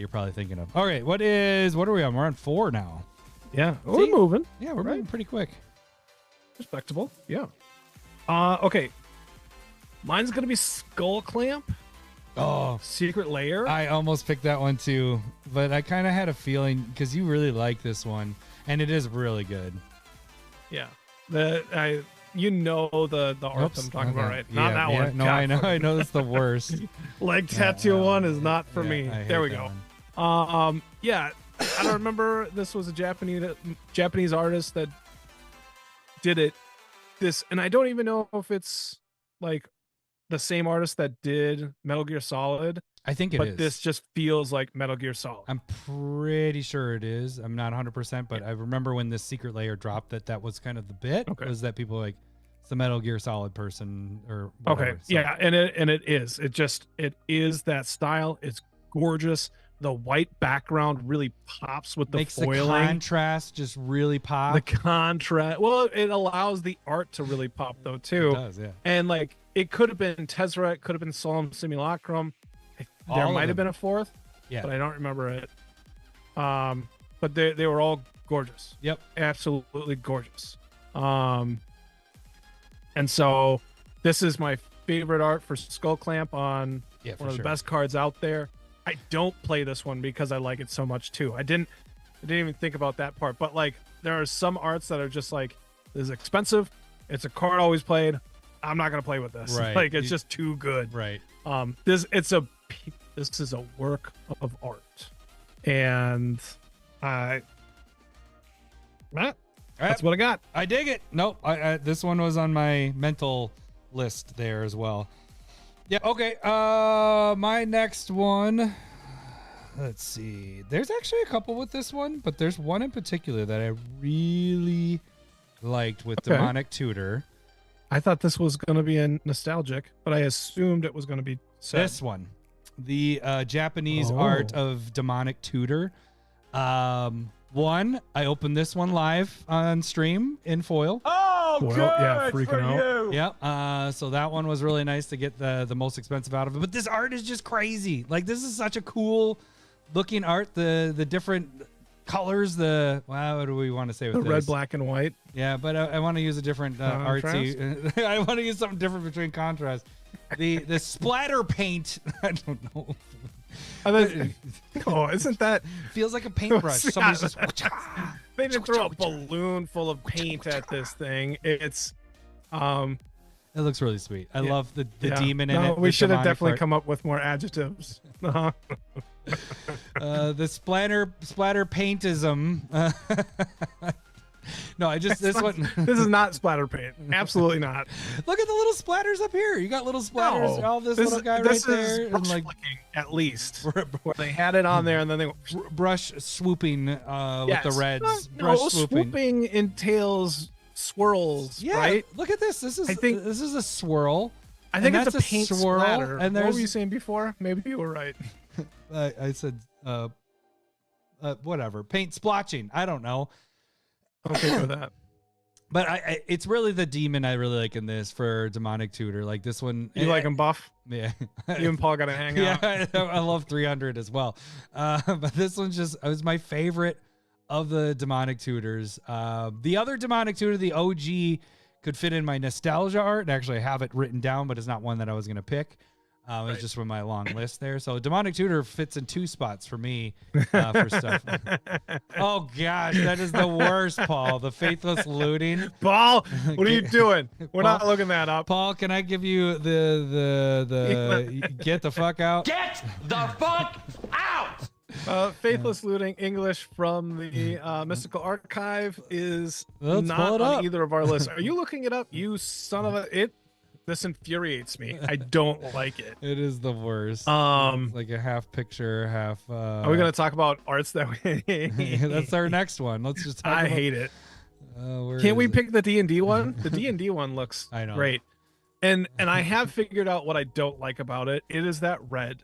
you're probably thinking of. All right, what are we on? We're on 4 now. Yeah, we're moving. Yeah, we're moving pretty quick. Respectable. Yeah. Okay. Mine's gonna be Skull Clamp. Oh, Secret Lair. I almost picked that one too, but I kind of had a feeling because you really like this one, and it is really good. Yeah. The art Oops, I'm talking about, okay. right? Not Yeah, that yeah, one. No, God, I know that's the worst. leg tattoo one is not for Yeah, me. I hate There we that go. one. Yeah, I don't remember. This was a Japanese artist that did it. And I don't even know if it's like the same artist that did Metal Gear Solid, I think it is. but this just feels like Metal Gear Solid. I'm pretty sure it is. I'm not 100%, but I remember when this secret layer dropped that was kind of the bit. Okay. Was that people were like, it's the Metal Gear Solid person or whatever. Okay, So, yeah, and it is. It is that style. It's gorgeous. The white background really pops with the makes the foiling. contrast just really pop. The contrast. Well, it allows the art to really pop though too. It does, yeah. And like it could have been Tezzeret, it could have been Solemn Simulacrum. All There of might have them. been a fourth, Yeah. but I don't remember it. But they were all gorgeous. Yep. Absolutely gorgeous. And so this is my favorite art for Skull Clamp on Yeah, for one of sure. the best cards out there. I don't play this one because I like it so much too. I didn't even think about that part. But like there are some arts that are just like, this is expensive. It's a card always played. I'm not gonna play with this. Right. Like it's just too good. Right. This is a work of art. And that's what I got. I dig it. Nope. This one was on my mental list there as well. Yeah. Okay. My next one. Let's see. There's actually a couple with this one, but there's one in particular that I really liked with Okay. Demonic Tutor. I thought this was gonna be a nostalgic, but I assumed it was gonna be sad. This one, the Japanese Oh. art of Demonic Tutor. One, I opened this one live on stream in foil. Oh, Well, good yeah, freaking for out. you. Yeah. So that one was really nice to get the most expensive out of it. But this art is just crazy. Like this is such a cool looking art. The different colors. What do we want to say with The this? red, black, and white. Yeah, but I want to use a different artsy. I want to use something different between contrast. The splatter paint. I don't know. Oh, isn't that? Feels like a paintbrush. Somebody's just. They didn't throw a balloon full of paint at this thing. It's It looks really sweet. I love the yeah. demon in No, it. we the should have demonic definitely part. come up with more adjectives. Uh-huh. The splatter paintism. No, I just this one. This is not splatter paint. Absolutely not. Look at the little splatters up here. You got little splatters. No, all this little guy right this is there, brush and like flicking, at least where they had it on there, and then they went, brush swooping with the Yes. reds. No, Brush swooping. swooping entails swirls, Yeah, right? look at this. This is I think- this is a swirl. I think And it's a that's a paint swirl, splatter. and What there's- were you saying before? Maybe you were right. I said whatever. Paint splotching. I don't know. Okay with that. But it's really the demon I really like in this for Demonic Tutor. Like this one. You like him buff? Yeah. You and Paul got to hang out. Yeah, I love 300 as well. But this one's it was my favorite of the Demonic Tutors. The other Demonic Tutor, the OG, could fit in my nostalgia art. And actually, I have it written down, but it's not one that I was going to pick. It was just from my long list there. So Demonic Tutor fits in 2 spots for me for stuff. Oh, gosh, that is the worst, Paul. The Faithless Looting. Paul, what are you doing? We're not Paul- looking that up. Paul, can I give you the get the fuck out? Get the fuck out! Faithless Looting English from the Mystical Archive is Let's not pull it on up. either of our lists. Are you looking it up? You son of a This infuriates me. I don't like it. It is the worst. It's like a half picture, half. Are we gonna talk about arts that we? That's our next one. Let's just talk I about, hate it. where Can't we is it? pick the D&D one? The D&D one looks I know. great. And I have figured out what I don't like about it. It is that red.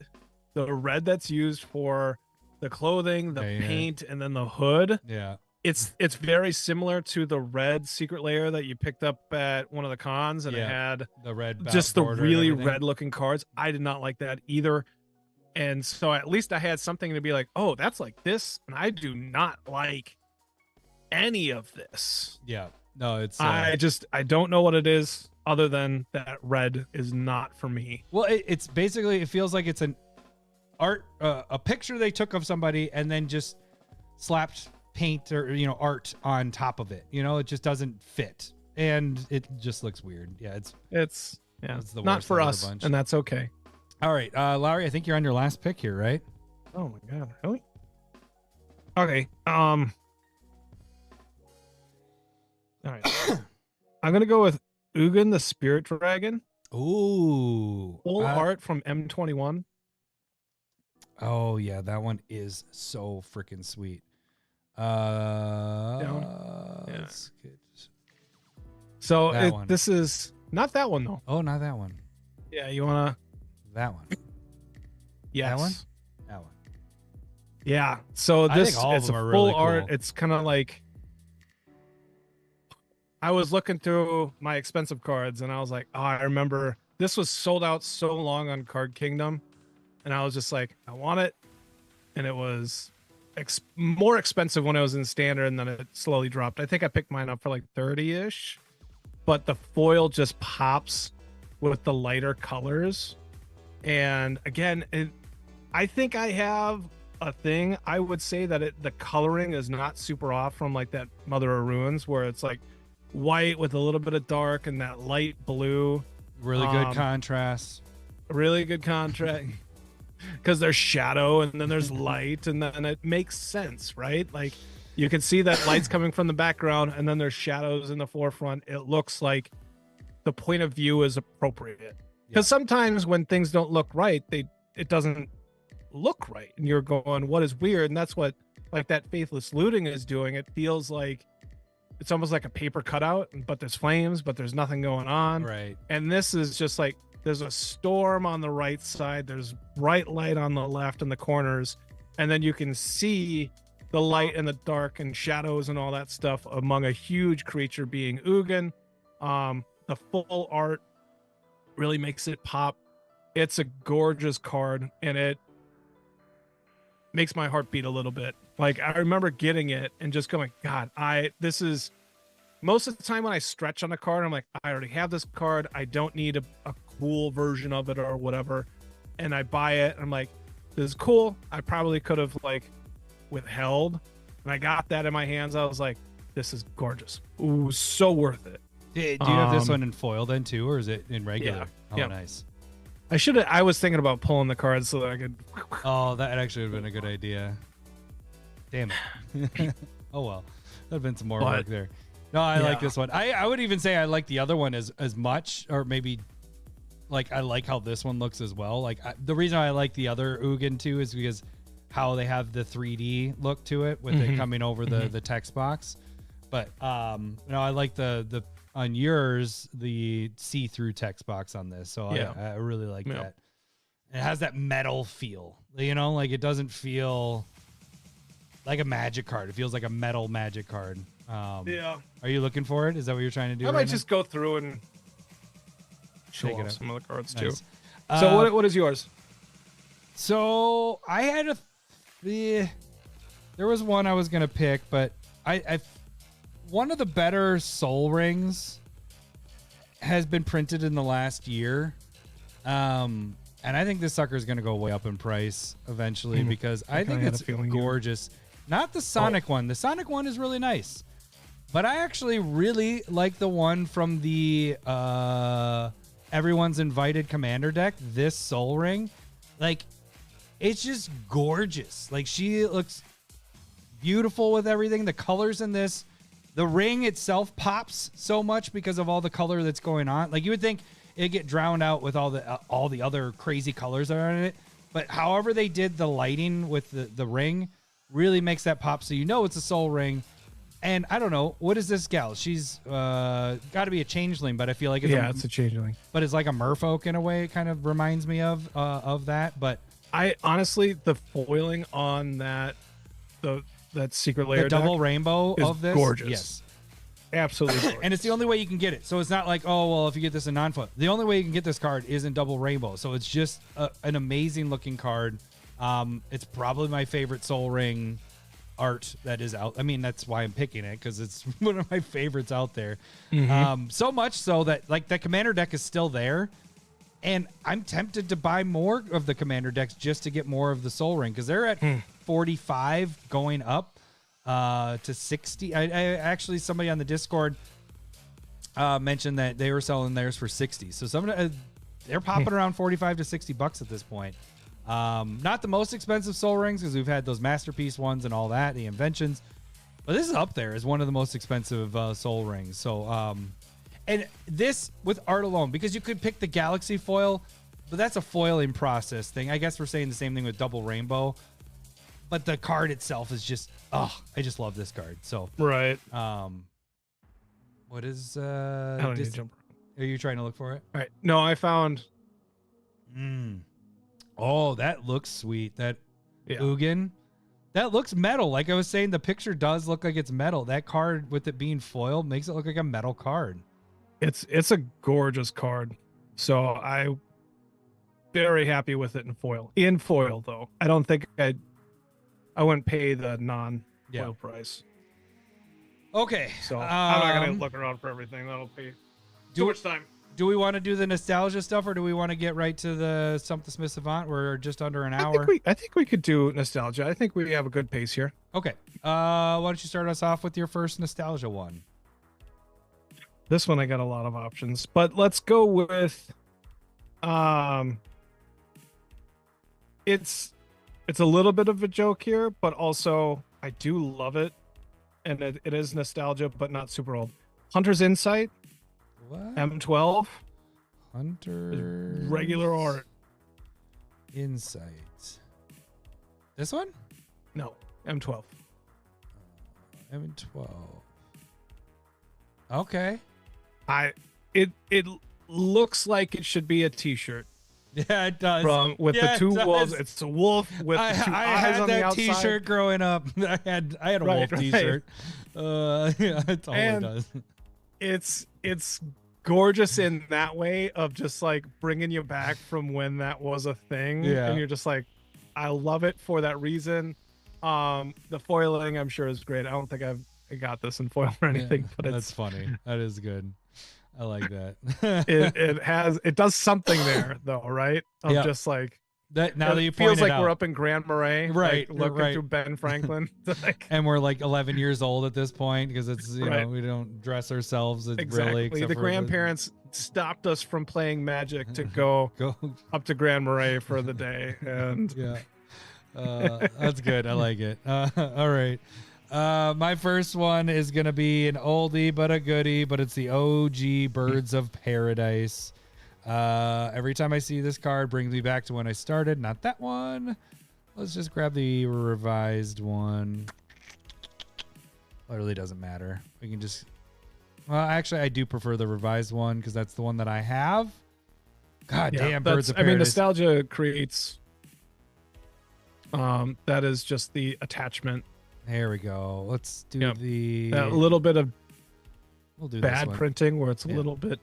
The red that's used for the clothing, the Yeah. paint, and then the hood. Yeah. It's very similar to the red secret layer that you picked up at one of the cons, and it Yeah. had The red. just the border and really everything. red looking cards. I did not like that either. And so at least I had something to be like, oh, that's like this. And I do not like any of this. Yeah. No, it's. I don't know what it is other than that red is not for me. Well, it's basically, it feels like it's an art, a picture they took of somebody and then just slapped paint or art on top of it. It just doesn't fit, and it just looks weird. Yeah, it's the not worst for out of the us, bunch. and that's okay. All right, Lowry, I think you're on your last pick here, right? Oh my god, really? Okay. All right. I'm gonna go with Ugin the Spirit Dragon. Ooh, Full art from M21. Oh yeah, that one is so freaking sweet. Let's get So that one. this is not that one though. Oh, not that one. Yeah, you wanna? That one. Yes. That one. That one. Yeah. So I this think all of it's a them are full really art. cool. It's kind of like I was looking through my expensive cards and I was like, oh, I remember this was sold out so long on Card Kingdom, and I was just like, I want it, and it was more expensive when it was in standard, and then it slowly dropped. I think I picked mine up for like 30-ish, but the foil just pops with the lighter colors. And again, I think I have a thing. I would say that the coloring is not super off from like that Mother of Ruins, where it's like white with a little bit of dark and that light blue. Really good contrast. Really good contrast. Because there's shadow and then there's light, and then it makes sense, right? Like you can see that light's coming from the background and then there's shadows in the forefront. It looks like the point of view is appropriate. Because sometimes when things don't look right, it doesn't look right, and you're going, what is weird? And that's what like that Faithless Looting is doing. It feels like it's almost like a paper cutout, but there's flames, but there's nothing going on. Right. And this is just like there's a storm on the right side, there's bright light on the left in the corners, and then you can see the light and the dark and shadows and all that stuff among a huge creature being Ugin. The full art really makes it pop. It's a gorgeous card, and it makes my heart beat a little bit. Like I remember getting it and just going, God, this is most of the time when I stretch on a card, I'm like, I already have this card. I don't need a cool version of it or whatever. And I buy it. And I'm like, this is cool. I probably could have like withheld. And I got that in my hands. I was like, this is gorgeous. Ooh, so worth it. Do you have this one in foil then too, or is it in regular? Yeah. Oh, Yeah. Nice. I was thinking about pulling the cards so that I could. Oh, that actually would have been a good idea. Damn it. Oh well, that'd been some more work there. No, I like this one. I would even say I like the other one as much, or maybe like I like how this one looks as well. Like the reason I like the other Ugin too is because how they have the 3D look to it with it coming over the text box. But I like the on yours the see-through text box on this. So I really like that. It has that metal feel. Like it doesn't feel like a magic card. It feels like a metal magic card. Are you looking for it? Is that what you're trying to do? I might just go through and show off some of the cards too. Nice. So what is yours? So I had there was one I was gonna pick, but I one of the better Soul Rings has been printed in the last year. And I think this sucker is going to go way up in price eventually because I think it's gorgeous. Not the Sonic one. The Sonic one is really nice. But I actually really like the one from the Everyone's Invited Commander deck, this Soul Ring. Like, it's just gorgeous. Like, she looks beautiful with everything. The colors in this, the ring itself pops so much because of all the color that's going on. Like, you would think it'd get drowned out with all the other crazy colors that are in it. But however they did the lighting with the ring really makes that pop. So you know it's a Soul Ring. And I don't know, what is this gal? She's got to be a changeling, but I feel like it's a changeling. But it's like a merfolk in a way. It kind of reminds me of that. But I honestly, the foiling on that secret layer, the double deck rainbow is of this, gorgeous. Yes, absolutely gorgeous. And it's the only way you can get it. So it's not like, oh well, if you get this in non-foil, the only way you can get this card is in double rainbow. So it's just an amazing looking card. It's probably my favorite Soul Ring art that is out. I mean, that's why I'm picking it, because it's one of my favorites out there. So much so that like the Commander deck is still there, and I'm tempted to buy more of the Commander decks just to get more of the Soul Ring, because they're at 45 going up. to 60. I actually, somebody on the Discord mentioned that they were selling theirs for 60. So they're popping around 45 to 60 bucks at this point. Not the most expensive soul rings, because we've had those masterpiece ones and all that, the inventions, but this is up there as one of the most expensive soul rings. So and this with art alone, because you could pick the galaxy foil, but that's a foiling process thing. I guess we're saying the same thing with double rainbow, but the card itself is just, I just love this card. So Right. what is I don't need to jump. are you trying to look for it? All right. No, I found. Oh, that looks sweet. That Yeah. Ugin. That looks metal. Like I was saying, the picture does look like it's metal. That card, with it being foiled, makes it look like a metal card. It's a gorgeous card. So I very happy with it in foil. In foil though. I don't think I wouldn't pay the non-foil price. Okay. So I'm not gonna look around for everything. That'll be too much time. Do we want to do the nostalgia stuff, or do we want to get right to the Stump the Smith Savant? We're just under an hour. I think we could do nostalgia. I think we have a good pace here. Okay. Why don't you start us off with your first nostalgia one? This one I got a lot of options, but let's go with it's a little bit of a joke here, but also I do love it, and it is nostalgia, but not super old. Hunter's Insight, What? M12, Hunter. regular art. Insight. This one? No, M12. M12. Okay. It looks like it should be a T-shirt. Yeah, it does. With Yeah, the two it does. wolves. It's a wolf with I the two eyes had on the that outside. T-shirt growing up. I had a Right, wolf right. T-shirt. Yeah, it totally And does. It's gorgeous in that way of just like bringing you back from when that was a thing. Yeah. And you're just like, I love it for that reason. The foiling I'm sure is great. I don't think I got this in foil or anything, but that's it's funny. That is good. I like that. it does something there though, right? Of Yeah. just like That now that you it feels pointed like out, we're up in Grand Marais, Right, Like looking right. through Ben Franklin. Like, and we're like 11 years old at this point, because it's Right. we don't dress ourselves really. exactly. except The for grandparents stopped us from playing Magic to go go. up to Grand Marais for the day, and Yeah. That's good. I like it. All right. My first one is going to be an oldie but a goodie, but it's the OG Birds of Paradise. Every time I see this card, brings me back to when I started. Not that one. Let's just grab the revised one. It really doesn't matter. We can just... Well, actually, I do prefer the revised one because that's the one that I have. God damn, Birds of I mean, Paradise. nostalgia creates. That is just the attachment. There we go. Let's do Yep. the... A little bit of We'll do this bad one. printing where it's a Yeah. little bit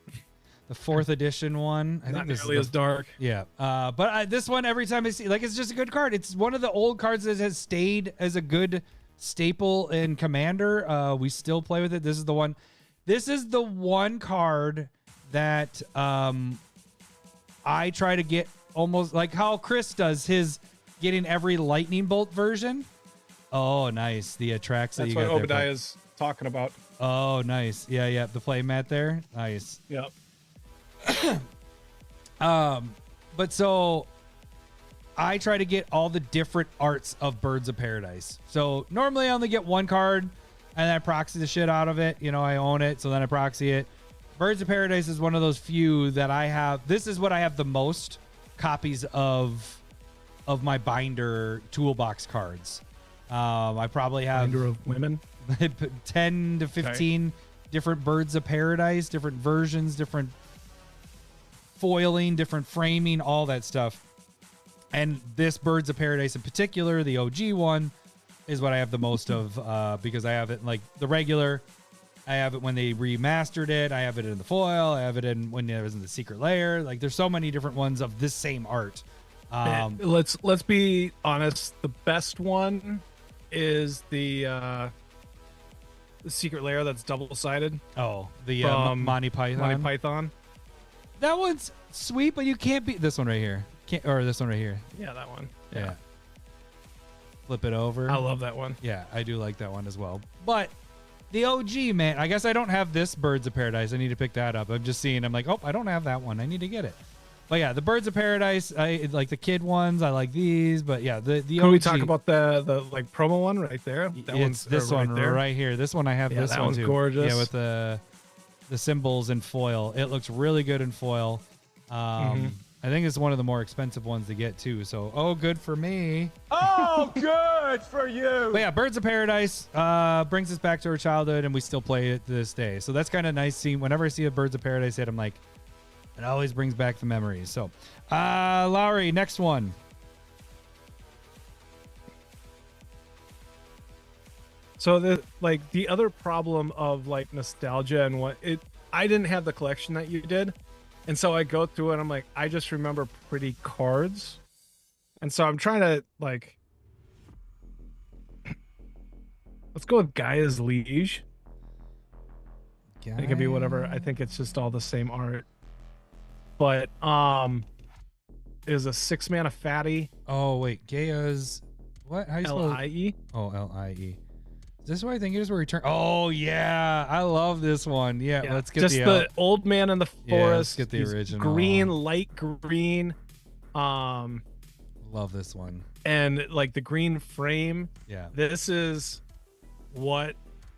The 4th edition one. I not think this nearly is as dark. yeah. But this one, every time I see, like, it's just a good card. It's one of the old cards that has stayed as a good staple in Commander. We still play with it. This is the one. This is the one card that I try to get, almost like how Chris does his getting every lightning bolt version. Oh, nice. The tracks that That's you what got Obadiah there. is talking about. Oh, nice. Yeah. The play mat there. Nice. Yep. But so I try to get all the different arts of Birds of Paradise. So normally I only get one card and then I proxy the shit out of it. You know, I own it, so then I proxy it. Birds of Paradise is one of those few that I have. This is what I have the most copies of my binder toolbox cards. I probably have Binder of women. 10 to 15 different Birds of Paradise, different versions, different foiling, different framing, all that stuff. And this Birds of Paradise in particular, the OG one, is what I have the most of because I have it in, like, the regular. I have it when they remastered it. I have it in the foil. I have it in when it was in the secret layer. Like, there's so many different ones of this same art. Let's be honest. The best one is the secret layer that's double-sided. Oh, the From Monty Python. Monty Python. That one's sweet, but you can't beat this one right here. Or this one right here. Yeah, that one. Yeah. flip it over. I love that one. Yeah, I do like that one as well. But the OG, man, I guess I don't have this Birds of Paradise. I need to pick that up. I'm just seeing. I'm like, oh, I don't have that one. I need to get it. But yeah, the Birds of Paradise, I like the kid ones. I like these. But yeah, the Can OG, we talk about the like promo one right there? That it's this one there. right here. This one I have. Yeah, this that one one's too. gorgeous. Yeah, with the symbols in foil. It looks really good in foil. I think it's one of the more expensive ones to get too. So, good for me. Oh, good for you. But yeah, Birds of Paradise brings us back to our childhood, and we still play it to this day. So that's kind of nice seeing. Whenever I see a Birds of Paradise hit, I'm like, it always brings back the memories. So, Lowry, next one. So the other problem of like nostalgia and I didn't have the collection that you did. And so I go through it and I'm like, I just remember pretty cards. And so I'm trying to like, let's go with Gaia's Liege. It can be whatever. I think it's just all the same art. But is a 6-mana fatty. Oh wait, Gaia's what? How you spell Lie? Oh, Lie. Is this what I think it is? Where return? Oh yeah, I love this one. Yeah, let's get just the old man in the forest. Yeah, let's get the He's original. green, light green. Love this one. And like the green frame. Yeah. This is what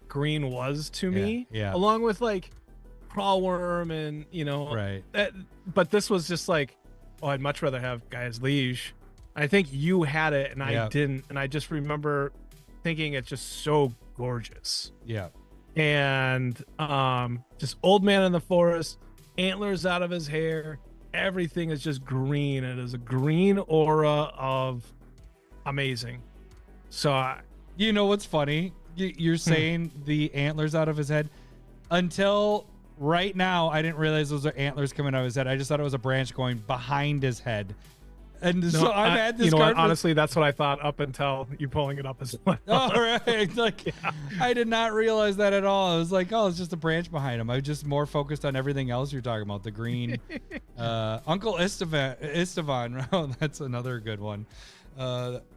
green was to me. Yeah. Along with like Crawlworm and Right. But this was just like, I'd much rather have Gaia's Liege. I think you had it and I didn't, and I just remember thinking it's just so gorgeous. Yeah. And just old man in the forest, antlers out of his hair, everything is just green. It is a green aura of amazing. So you know what's funny? You're saying the antlers out of his head. Until right now, I didn't realize those are antlers coming out of his head. I just thought it was a branch going behind his head. And so I've had this card. Honestly, that's what I thought up until you pulling it up as well. All right. Like, I did not realize that at all. I was like, it's just a branch behind him. I was just more focused on everything else you're talking about. The green. Uncle Estevan. Oh, that's another good one.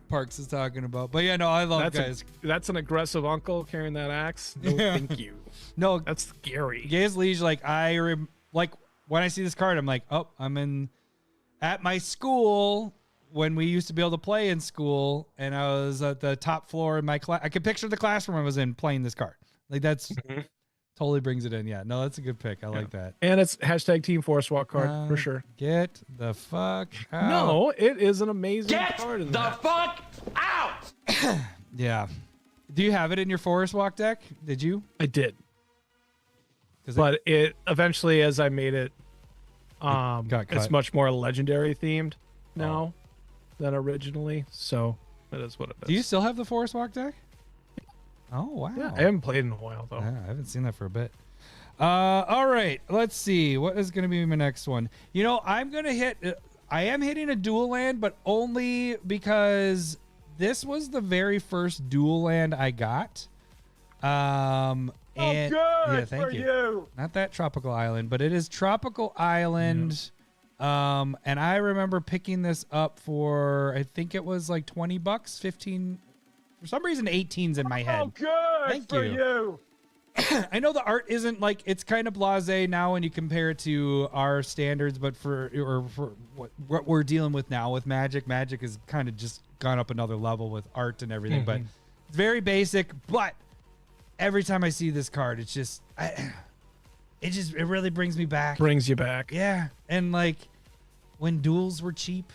Parks is talking about. But yeah, no, I love guys. That's an aggressive uncle carrying that axe. No, thank you. No, that's scary. Gaia's Liege, like when I see this card, I'm like, I'm at my school when we used to be able to play in school, and I was at the top floor in my class. I could picture the classroom I was in playing this card. Like that's totally brings it in. Yeah, no, that's a good pick. I like that. And it's hashtag Team Forest Walk card for sure. Get the fuck out. No, it is an amazing card. Get the fuck out. Yeah. Do you have it in your Forest Walk deck? Did you? I did. But it eventually, as I made it, got cut. It's much more legendary themed now than originally. So that is what it is. Do you still have the Forest Walk deck? Oh, wow. Yeah, I haven't played in a while, though. Yeah, I haven't seen that for a bit. All right. Let's see. What is going to be my next one? I am hitting a dual land, but only because this was the very first dual land I got. And good thank for you. Not that Tropical Island, but it is Tropical Island. And I remember picking this up for, I think it was like $20, 15. For some reason, 18's in my head. Oh, good Thank for you. you. I know the art isn't like, it's kind of blasé now when you compare it to our standards, but for what we're dealing with now with Magic has kind of just gone up another level with art and everything. But it's very basic. But every time I see this card, it's just, it really brings me back. Brings you back. Yeah. And like when duels were cheap,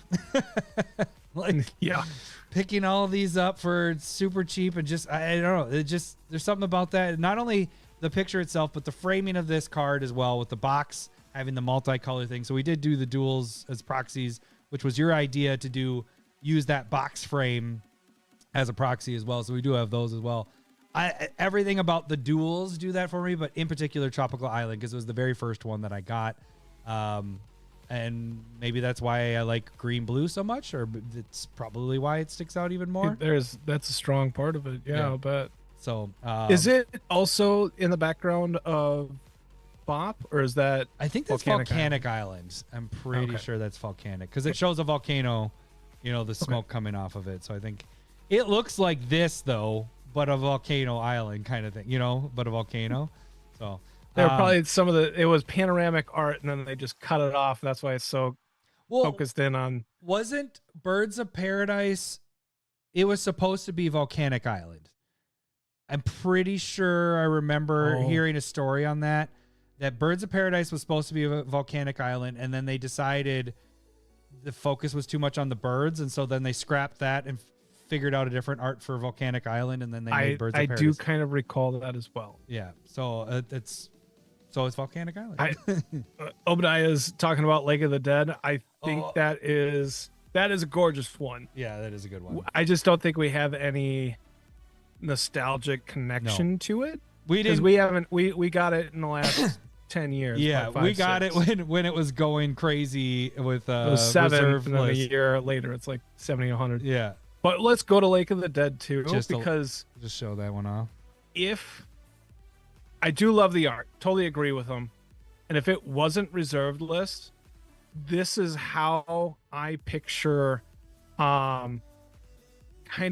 picking all of these up for super cheap and just, I don't know. It just, there's something about that. Not only the picture itself, but the framing of this card as well with the box having the multicolor thing. So we did do the duels as proxies, which was your idea to use that box frame as a proxy as well. So we do have those as well. Everything about the duels do that for me, but in particular Tropical Island, because it was the very first one that I got. And maybe that's why I like green blue so much, or it's probably why it sticks out even more. That's a strong part of it. Yeah. But so is it also in the background of Bop, or is that? I think that's Volcanic Island. I'm pretty sure that's volcanic because it shows a volcano, the smoke coming off of it. So I think It looks like this though, but a volcano island kind of thing, but a volcano. So They were probably it was panoramic art, and then they just cut it off. That's why it's so focused in on. Wasn't Birds of Paradise? It was supposed to be Volcanic Island. I'm pretty sure I remember hearing a story on that Birds of Paradise was supposed to be a volcanic island, and then they decided the focus was too much on the birds, and so then they scrapped that and figured out a different art for Volcanic Island, and then they made Birds of Paradise. I do kind of recall that as well. Yeah, so it's Volcanic Island. Obadiah's talking about Lake of the Dead. I think that is a gorgeous one. Yeah, that is a good one. I just don't think we have any nostalgic connection to it. We didn't. We got it in the last 10 years. Yeah, like we got it when it was going crazy with it was 7, reserve and then a list. year later it's like 70, 100. Yeah, but let's go to Lake of the Dead too, because just show that one off. If I do love the art, totally agree with them, and if it wasn't reserved list, this is how I picture kind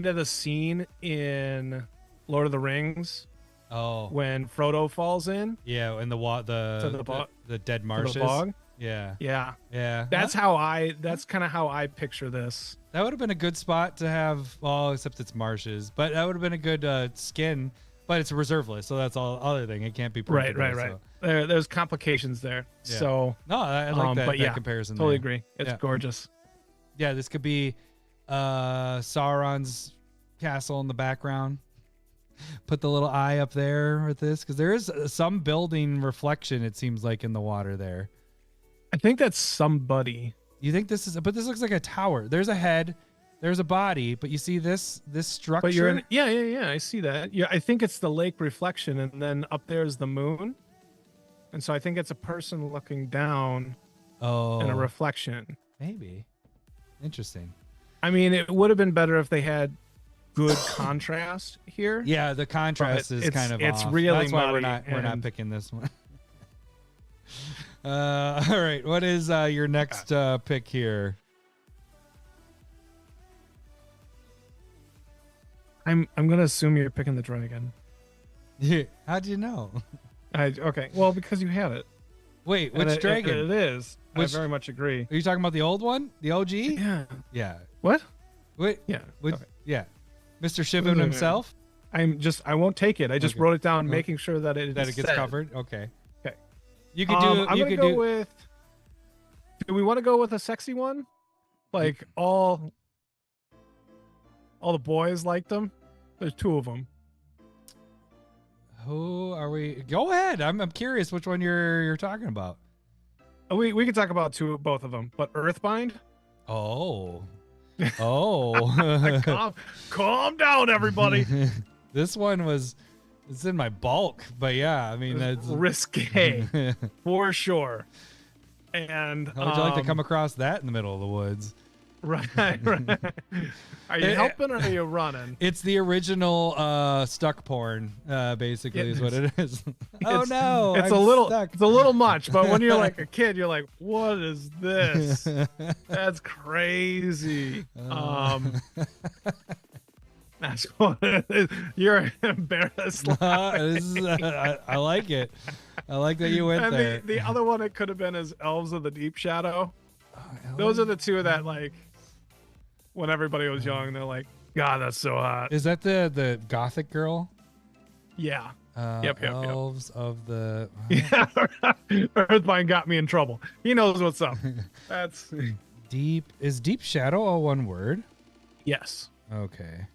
of the scene in Lord of the Rings. Oh, when Frodo falls in. Yeah, in the dead marshes. The bog. Yeah. That's kind of how I picture this. That would have been a good spot to have. Well, except it's marshes, but that would have been a good skin. But it's a reserve list, so that's all other thing. It can't be printed. Right. So. There's complications there. Yeah. So no, I like that, but that comparison. Totally there. agree. It's gorgeous. Yeah, this could be Sauron's castle in the background. Put the little eye up there with this, because there is some building reflection, it seems like, in the water there. I think that's somebody. You think this is? But this looks like a tower. There's a head, there's a body, but you see this structure. But you're in, yeah. I see that. Yeah, I think it's the lake reflection, and then up there is the moon, and so I think it's a person looking down. And a reflection. Maybe. Interesting. I mean, it would have been better if they had good contrast here. Yeah, the contrast is kind of it's off. really That's why muddy, we're not picking this one. All right, what is your next pick here? I'm gonna assume you're picking the dragon. How'd you know? Okay, well, because you had it. Wait, which dragon? It is. I very much agree. Are you talking about the old one, the OG? Yeah. What? Wait. Yeah. Yeah. Mr. Shivan himself. I won't take it. I just wrote it down, making sure that it gets covered. Okay. Okay. You could do. I'm gonna go with. Do we want to go with a sexy one? Like all the boys liked them. There's 2 of them. Who are we? Go ahead. I'm curious which one you're talking about. We can talk about both of them, but Earthbind. Oh. Calm down, everybody. This one it's in my bulk, but yeah, I mean that's risque for sure. And how would you like to come across that in the middle of the woods? Right. Are you helping or are you running? It's the original stuck porn, basically, is what it is. Oh no, it's a little much, but when you're like a kid, you're like, what is this? That's crazy. That's what it is. You're embarrassed. I like it. I like that you went there. The other one it could have been is Elves of the Deep Shadow. Those are the 2 that, like, when everybody was young, they're like, God, that's so hot. Is that the gothic girl? Yeah. Yep. Elves of the... Yeah. Earthbind got me in trouble. He knows what's up. That's... Deep... Is Deep Shadow all one word? Yes. Okay.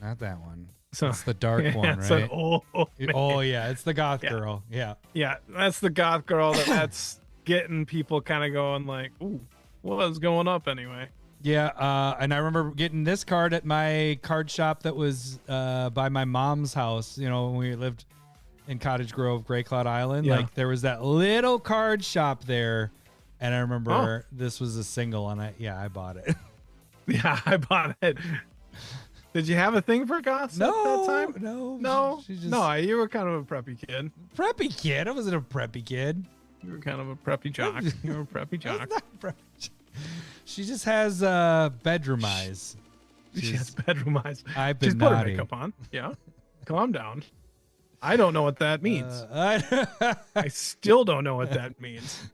Not that one. So, it's the dark one, right? Oh, yeah. It's the goth girl. Yeah. Yeah. That's the goth girl that's getting people kind of going like, ooh, what's going up anyway? Yeah. And I remember getting this card at my card shop that was by my mom's house, when we lived in Cottage Grove, Gray Cloud Island. Yeah. Like there was that little card shop there. And I remember this was a single and I bought it. Yeah, I bought it. Did you have a thing for goths at that time? No. No, you were kind of a preppy kid. Preppy kid? I wasn't a preppy kid. You were kind of a preppy jock. You were a preppy jock. She just has bedroom eyes. She has bedroom eyes. I've She's been put her naughty. makeup on. Yeah. Calm down. I don't know what that means. I still don't know what that means.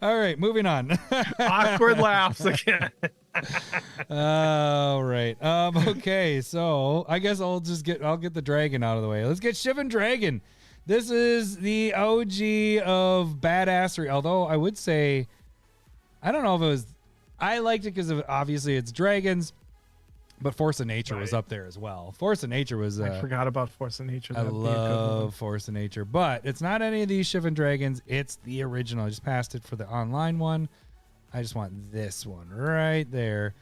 All right, moving on. Awkward laughs again. All right. Okay, so I guess I'll get the dragon out of the way. Let's get Shivan Dragon. This is the OG of badassery. Although I would say, I don't know if it was. I liked it because obviously it's dragons, but Force of Nature was up there as well. Force of Nature was. I forgot about Force of Nature. I That'd be a good one. love Force of Nature, but it's not any of these Shivan Dragons. It's the original. I just passed it for the online one. I just want this one right there.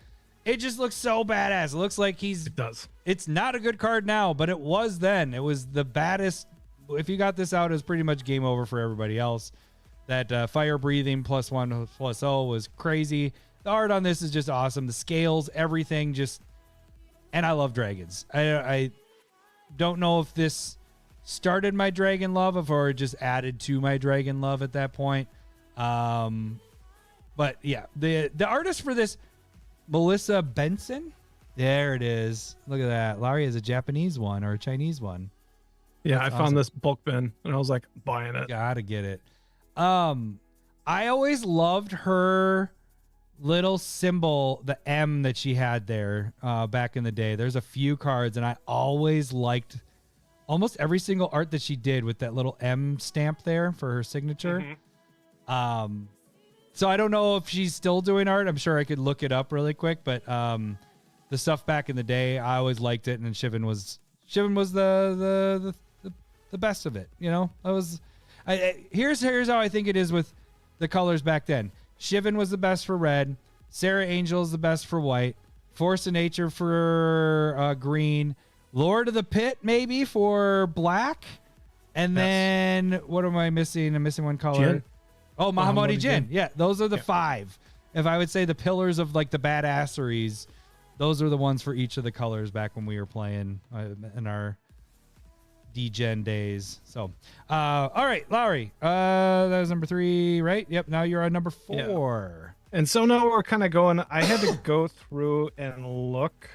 It just looks so badass. It looks like It does. It's not a good card now, but it was then. It was the baddest. If you got this out, it was pretty much game over for everybody else. That fire breathing +1/+0 was crazy. The art on this is just awesome. The scales, everything, just. And I love dragons. I don't know if this started my dragon love or it just added to my dragon love at that point. But yeah, the artist for this, Melissa Benson. There it is. Look at that. Larry is a Japanese one or a Chinese one. Yeah, That's I found awesome. this bulk bin and I was like, buying it. Gotta get it. I always loved her little symbol, the M that she had there back in the day. There's a few cards, and I always liked almost every single art that she did with that little M stamp there for her signature. So I don't know if she's still doing art. I'm sure I could look it up really quick, but the stuff back in the day, I always liked it, and Shivan was the best of it. You know, here's how I think it is with the colors back then. Shivan was the best for red. Sarah Angel is the best for white. Force of Nature for green. Lord of the Pit maybe for black. And then what am I missing? I'm missing one color. Jin. Oh, Mahamodi Jin. Jin. Yeah, those are the five. If I would say the pillars of like the badasseries, those are the ones for each of the colors back when we were playing in our D-Gen days. So, all right, Lowry. That was number 3, right? Yep. Now you're on number 4. And so now we're kind of going, I had to go through and look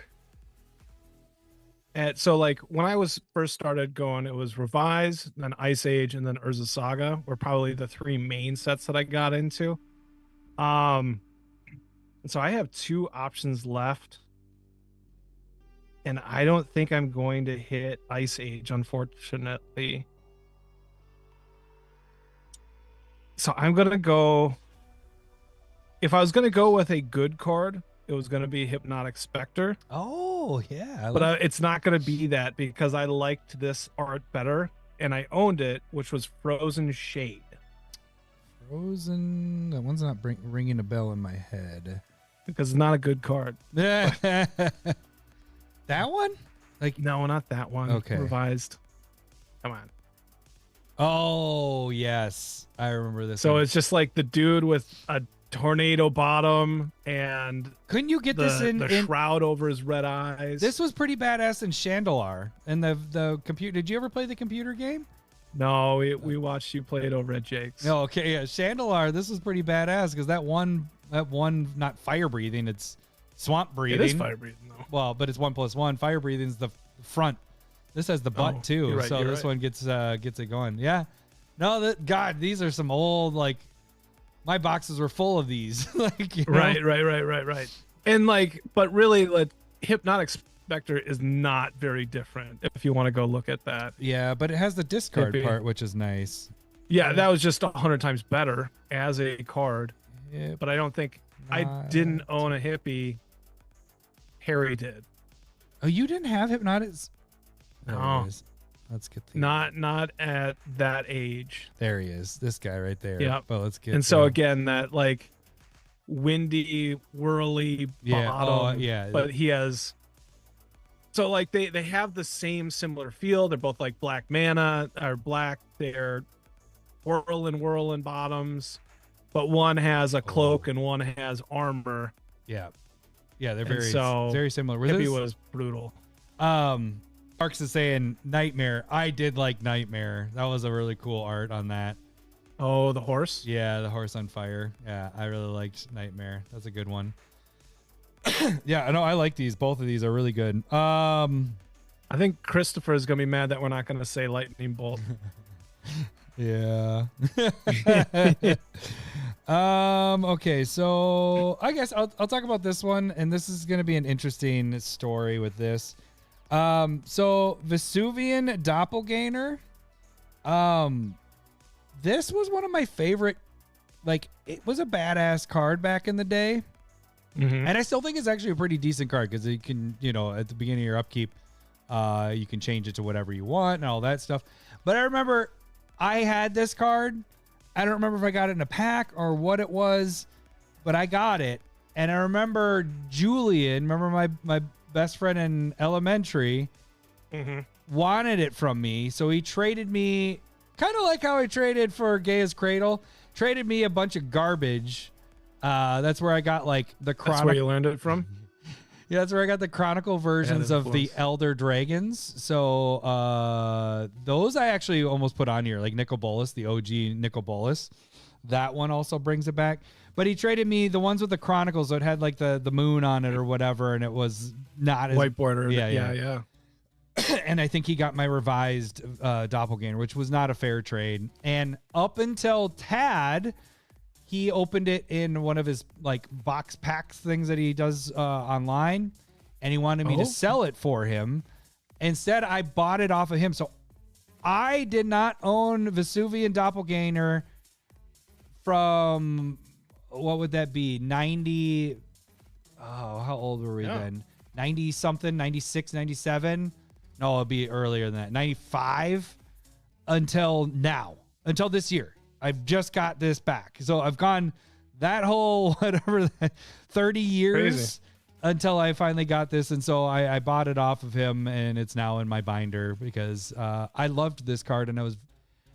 at, so like when I was first started going, it was Revise, then Ice Age, and then Urza Saga were probably the 3 main sets that I got into. And so I have 2 options left. And I don't think I'm going to hit Ice Age, unfortunately. So I'm going to go... If I was going to go with a good card, it was going to be Hypnotic Spectre. Oh, yeah. But it's not going to be that because I liked this art better. And I owned it, which was Frozen Shade. Frozen. That one's not ringing a bell in my head. Because it's not a good card. That one? Like No, not that one. Okay. Revised. Come on. Oh, yes. I remember this So one. it's just like the dude with a tornado bottom and Couldn't you get this in shroud over his red eyes. This was pretty badass in Chandelar. And the computer. Did you ever play the computer game? No, we watched you play it over at Jake's. No, okay, yeah. Chandelar, this was pretty badass because that one not fire breathing, it's swamp breathing. It is fire breathing though. Well, but it's 1+1. Fire breathing is the front. This has the butt too, you're right, so you're this right. one gets it going. Yeah. No, God, these are some old like. My boxes were full of these. Like, you know? Right. And like, but really, like, Hypnotic Spectre is not very different if you want to go look at that. Yeah, but it has the discard Could be. part, which is nice. Yeah, that was just 100 times better as a card. Yeah, But I don't think I didn't own a hippie. Harry did. Oh, you didn't have Hypnotic? There No. it is. Let's get the. Not at that age. There he is. This guy right there. Yep. But let's get. And so again, that like windy, whirly Yeah, bottom. yeah. But he has. So like they have the same similar feel. They're both like black mana or black. They're whirling bottoms, but one has a cloak and one has armor. Yeah. Yeah, they're And so very similar. Were Hippie those- was brutal. Marks is saying Nightmare. I did like Nightmare. That was a really cool art on that. Oh, the horse. Yeah, the horse on fire. Yeah, I really liked Nightmare. That's a good one. Yeah, I know. I like these. Both of these are really good. I think Christopher is gonna be mad that we're not gonna say lightning bolt. Yeah. Okay, so I guess I'll talk about this one, and this is going to be an interesting story with this. So Vesuvian Doppelganger. This was one of my favorite. Like, it was a badass card back in the day, and I still think it's actually a pretty decent card because you can, at the beginning of your upkeep, you can change it to whatever you want and all that stuff. But I remember I had this card. I don't remember if I got it in a pack or what it was, but I got it. And I remember Julian, my best friend in elementary, wanted it from me. So he traded me, kind of like how I traded for Gaia's Cradle, traded me a bunch of garbage. That's where I got like the That's where you learned it from? Yeah, that's where I got the Chronicle versions of the Elder Dragons. So those I actually almost put on here, like Nicol Bolas, the OG Nicol Bolas. That one also brings it back. But he traded me the ones with the Chronicles, so it had like the moon on it or whatever, and it was not as White border. Yeah. And I think he got my revised Doppelganger, which was not a fair trade. And up until Tad, he opened it in one of his like box packs things that he does online, and he wanted me to sell it for him. Instead, I bought it off of him. So I did not own Vesuvian Doppelganger from, what would that be? 90. Oh, how old were we then? 90 something, 96, 97. No, it'd be earlier than that. 95 until now, until this year. I've just got this back. So I've gone that whole 30 years Crazy. until I finally got this. And so I bought it off of him, and it's now in my binder because I loved this card. And it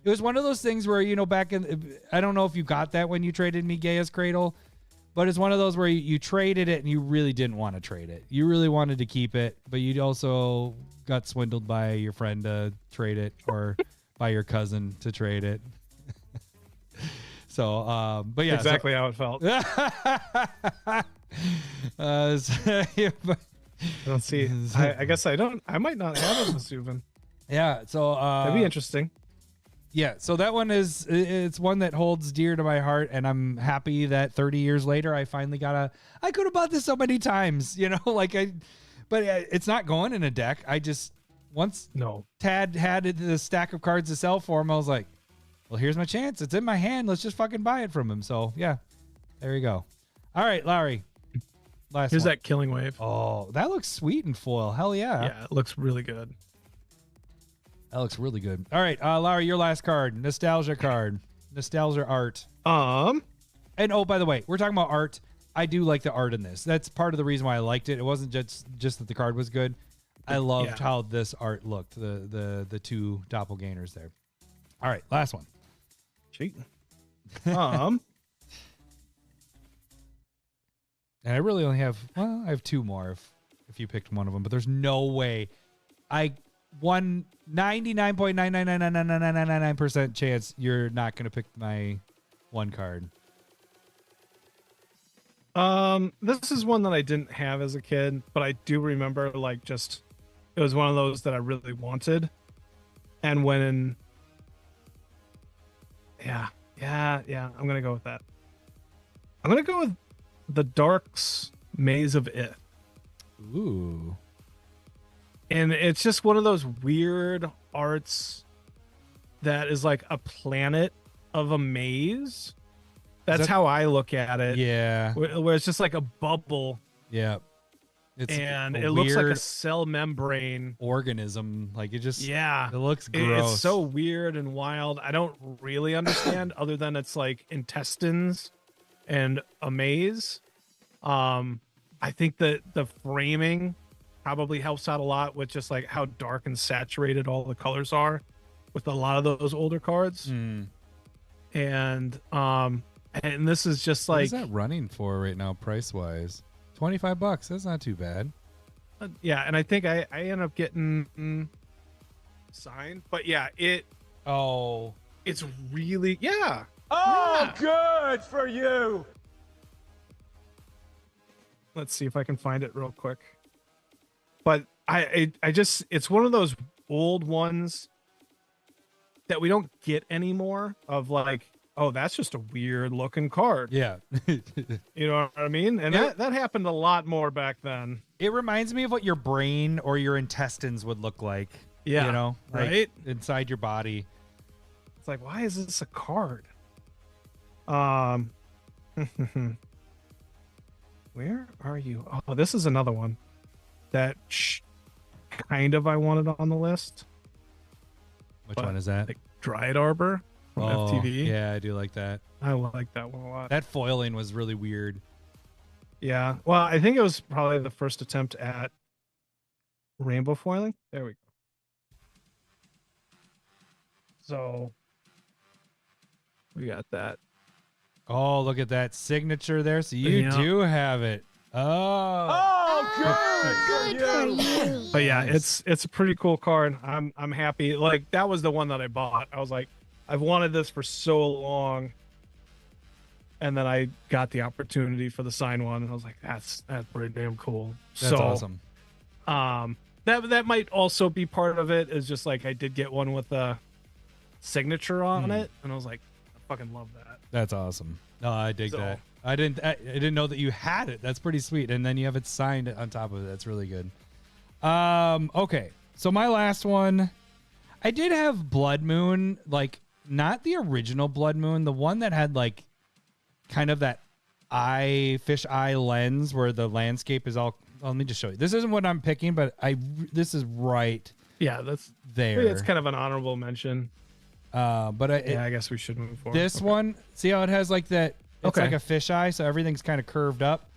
was one of those things where, back in, I don't know if you got that when you traded me Gaia's Cradle, but it's one of those where you traded it and you really didn't want to trade it. You really wanted to keep it, but you also got swindled by your friend to trade it or by your cousin to trade it. So, but yeah, exactly how it felt. Let's see. I guess I don't. I might not have a Vesuvian. Yeah. So That'd be interesting. Yeah. So that one it's one that holds dear to my heart, and I'm happy that 30 years later I finally got I could have bought this so many times, but it's not going in a deck. Once Tad had the stack of cards to sell for him, I was like, well, here's my chance. It's in my hand. Let's just fucking buy it from him. So, yeah, there you go. All right, Lowry. Here's that Killing Wave. Oh, that looks sweet in foil. Hell yeah. Yeah, it looks really good. That looks really good. All right, Lowry, your last card. Nostalgia card. Nostalgia art. And, oh, by the way, we're talking about art. I do like the art in this. That's part of the reason why I liked it. It wasn't just that the card was good. I loved how this art looked, the two doppelgangers there. All right, last one. Cheating. And I really only have, I have two more if you picked one of them, but there's no way. I won 99.9999999% chance you're not going to pick my one card. This is one that I didn't have as a kid, but I do remember it was one of those that I really wanted. And when Yeah, I'm gonna go with that. I'm gonna go with the Dark's Maze of Ith. Ooh. And it's just one of those weird arts that is like a planet of a maze. That's how I look at it. Yeah. Where it's just like a bubble. Yeah. It looks like a cell membrane organism. Like it looks gross. It's so weird and wild. I don't really understand other than it's like intestines and a maze. I think that the framing probably helps out a lot with just like how dark and saturated all the colors are with a lot of those older cards. And this is just like, what is that running for right now price wise? $25. That's not too bad. Yeah, and I think I end up getting signed, but yeah, it's really Oh, good for you. Let's see if I can find it real quick. But I just, it's one of those old ones that we don't get anymore of like, oh, that's just a weird looking card. Yeah. You know what I mean? And that happened a lot more back then. It reminds me of what your brain or your intestines would look like. Yeah. You know, like right? inside your body. It's like, why is this a card? Where are you? Oh, this is another one that kind of I wanted on the list. Which one is that? Like Dryad Arbor from FTV. Yeah, I do like that. I like that one a lot. That foiling was really weird. Yeah. Well, I think it was probably the first attempt at rainbow foiling. There we go. So we got that. Oh, look at that signature there. So you do have it. Oh, good for you. But yeah, it's a pretty cool card. I'm happy. Like that was the one that I bought. I was like, I've wanted this for so long. And then I got the opportunity for the signed one, and I was like, that's pretty damn cool. That's awesome. That might also be part of it, is just like I did get one with a signature on it, and I was like, I fucking love that. That's awesome. No, I dig that. I didn't know that you had it. That's pretty sweet. And then you have it signed on top of it. That's really good. Okay. So my last one, I did have Blood Moon, like not the original Blood Moon, the one that had like kind of that fish eye lens where the landscape is all. Let me just show you. This isn't what I'm picking, but this is right. Yeah, that's there. It's kind of an honorable mention. But I guess we should move forward. This one, see how it has like that? It's like a fisheye, so everything's kind of curved up.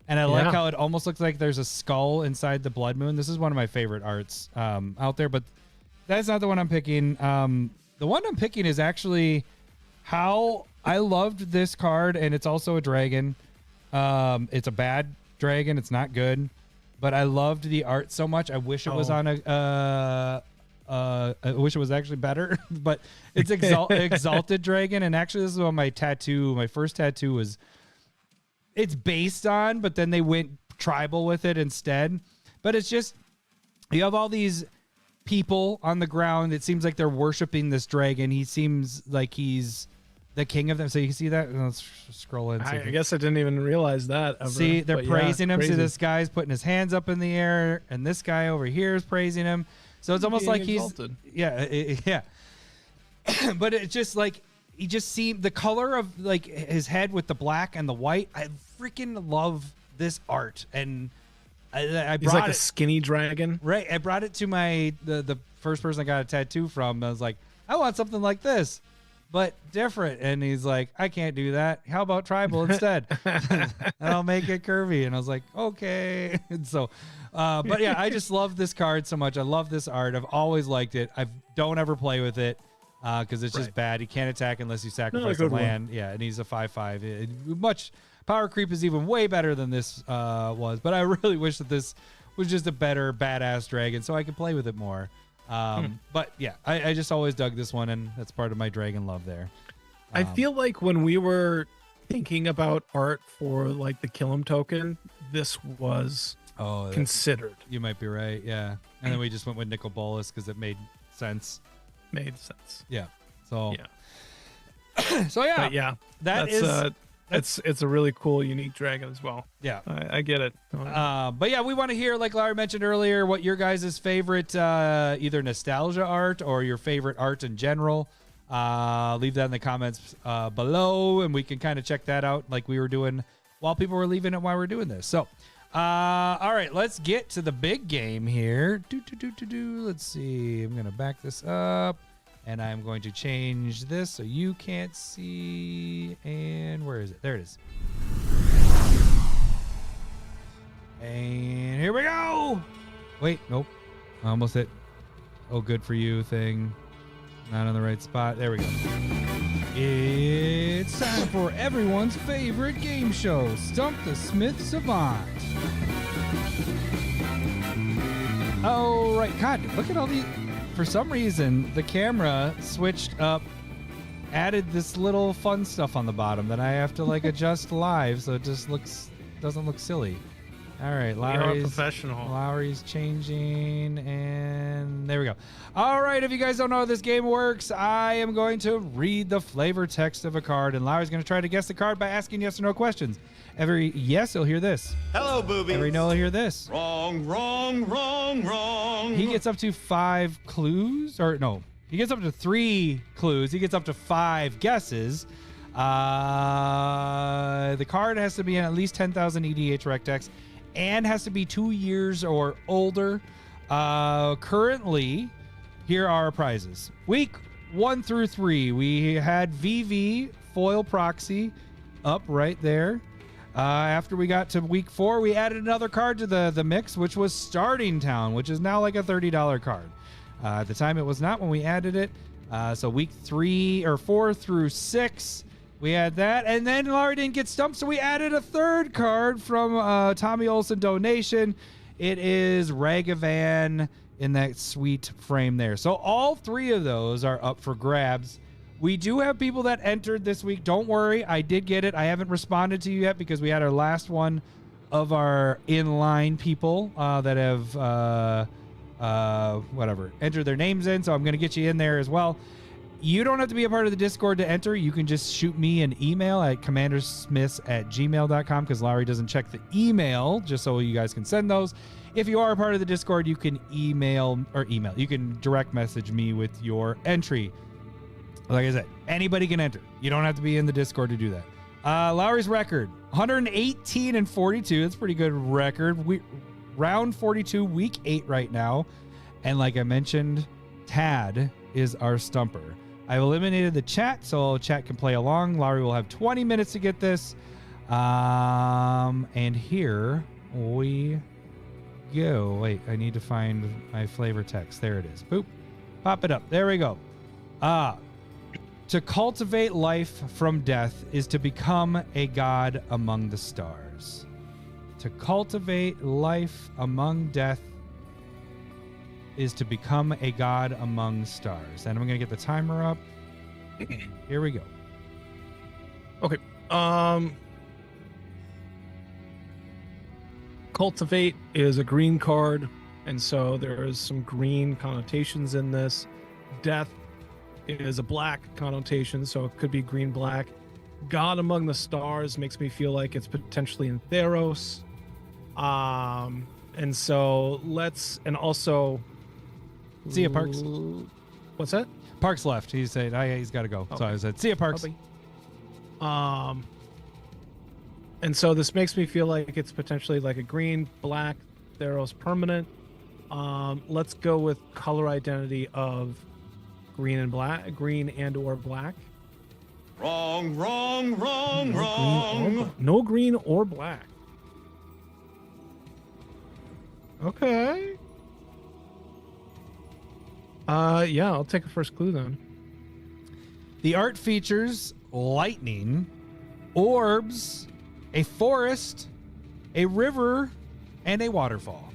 And I like how it almost looks like there's a skull inside the Blood Moon. This is one of my favorite arts out there, but that's not the one I'm picking. The one I'm picking is actually how I loved this card, and it's also a dragon. It's a bad dragon. It's not good, but I loved the art so much. I wish it was on I wish it was actually better, but it's Exalted Dragon. And actually, this is on my first tattoo was, it's based on, but then they went tribal with it instead. But it's just, you have all these people on the ground. It seems like they're worshiping this dragon. He seems like he's the king of them. So you can see that. Let's scroll in. I guess I didn't even realize that. See, they're praising him. See, this guy's putting his hands up in the air, and this guy over here is praising him. So it's almost like exalted. Yeah. But it's just like, he just seemed, the color of like his head with the black and the white. I freaking love this art. And I brought He's like a skinny dragon. Right. I brought it to the first person I got a tattoo from. I was like, I want something like this, but different. And he's like, I can't do that. How about tribal instead? And I'll make it curvy. And I was like, okay. And so, but yeah, I just love this card so much. I love this art. I've always liked it. I don't ever play with it because it's just bad. He can't attack unless you sacrifice a land. Yeah, and he's a 5/5. Much power creep is even way better than this was. But I really wish that this was just a better badass dragon so I could play with it more. But yeah, I just always dug this one, and that's part of my dragon love there. I feel like when we were thinking about art for like the Kill 'Em token, this was considered. You might be right, yeah. And then we just went with Nicol Bolas because it made sense. Yeah. So yeah. So yeah. But yeah. It's a really cool, unique dragon as well. Yeah. I get it. But yeah, we want to hear, like Larry mentioned earlier, what your guys' favorite either nostalgia art or your favorite art in general. Leave that in the comments below, and we can kind of check that out like we were doing while people were leaving it while we're doing this. So all right, let's get to the big game here. Let's see. I'm going to back this up, and I'm going to change this so you can't see. And where is it? There it is. And here we go. Wait, nope. I almost hit good for you thing. Not on the right spot. There we go. It's time for everyone's favorite game show, Stump the Smith Savant. Oh, right. God, look at all these. For some reason, the camera switched up, added this little fun stuff on the bottom that I have to like adjust live so it just doesn't look silly. All right, We are Lowry's professional. Lowry's changing, and there we go. All right, if you guys don't know how this game works, I am going to read the flavor text of a card, and Lowry's going to try to guess the card by asking yes or no questions. Every yes, he'll hear this. Hello, boobies. Every no, he'll hear this. Wrong, wrong, wrong, wrong. He gets up to 5 clues, or no, he gets up to 3 clues. He gets up to 5 guesses. The card has to be in at least 10,000 EDH rec decks and has to be 2 years or older. Currently, here are our prizes. Week 1 through 3, we had VV foil proxy up right there. After we got to week 4, we added another card to the mix, which was Starting Town, which is now like a $30 card. At the time, it was not when we added it. So week 4 through 6, we had that. And then Laurie didn't get stumped, so we added a third card from Tommy Olson donation. It is Ragavan in that sweet frame there. So all 3 of those are up for grabs. We do have people that entered this week. Don't worry. I did get it. I haven't responded to you yet because we had our last one of our in-line people that have entered their names in. So I'm going to get you in there as well. You don't have to be a part of the Discord to enter. You can just shoot me an email at CommanderSmiths@gmail.com because Lowry doesn't check the email, just so you guys can send those. If you are a part of the Discord, you can email. You can direct message me with your entry. Like I said, anybody can enter. You don't have to be in the Discord to do that. Lowry's record, 118-42. That's a pretty good record. Round 42, week 8 right now. And like I mentioned, Tad is our stumper. I've eliminated the chat, so chat can play along. Lowry will have 20 minutes to get this. And here we go. Wait, I need to find my flavor text. There it is. Boop. Pop it up. There we go. To cultivate life from death is to become a god among the stars. To cultivate life among death is to become a god among stars. And I'm going to get the timer up. Here we go. Okay. Cultivate is a green card, and so there is some green connotations in this. Death is a black connotation, so it could be green-black. God Among the Stars makes me feel like it's potentially in Theros. And so and also... See ya, Parks. What's that? Parks left. He said, he's got to go. Okay. So I said, see ya, Parks. And so this makes me feel like it's potentially like a green, black, Theros permanent. Let's go with color identity of green and or black. Wrong, wrong, wrong, wrong. No green or black. Okay. Yeah, I'll take a first clue then. The art features lightning, orbs, a forest, a river, and a waterfall.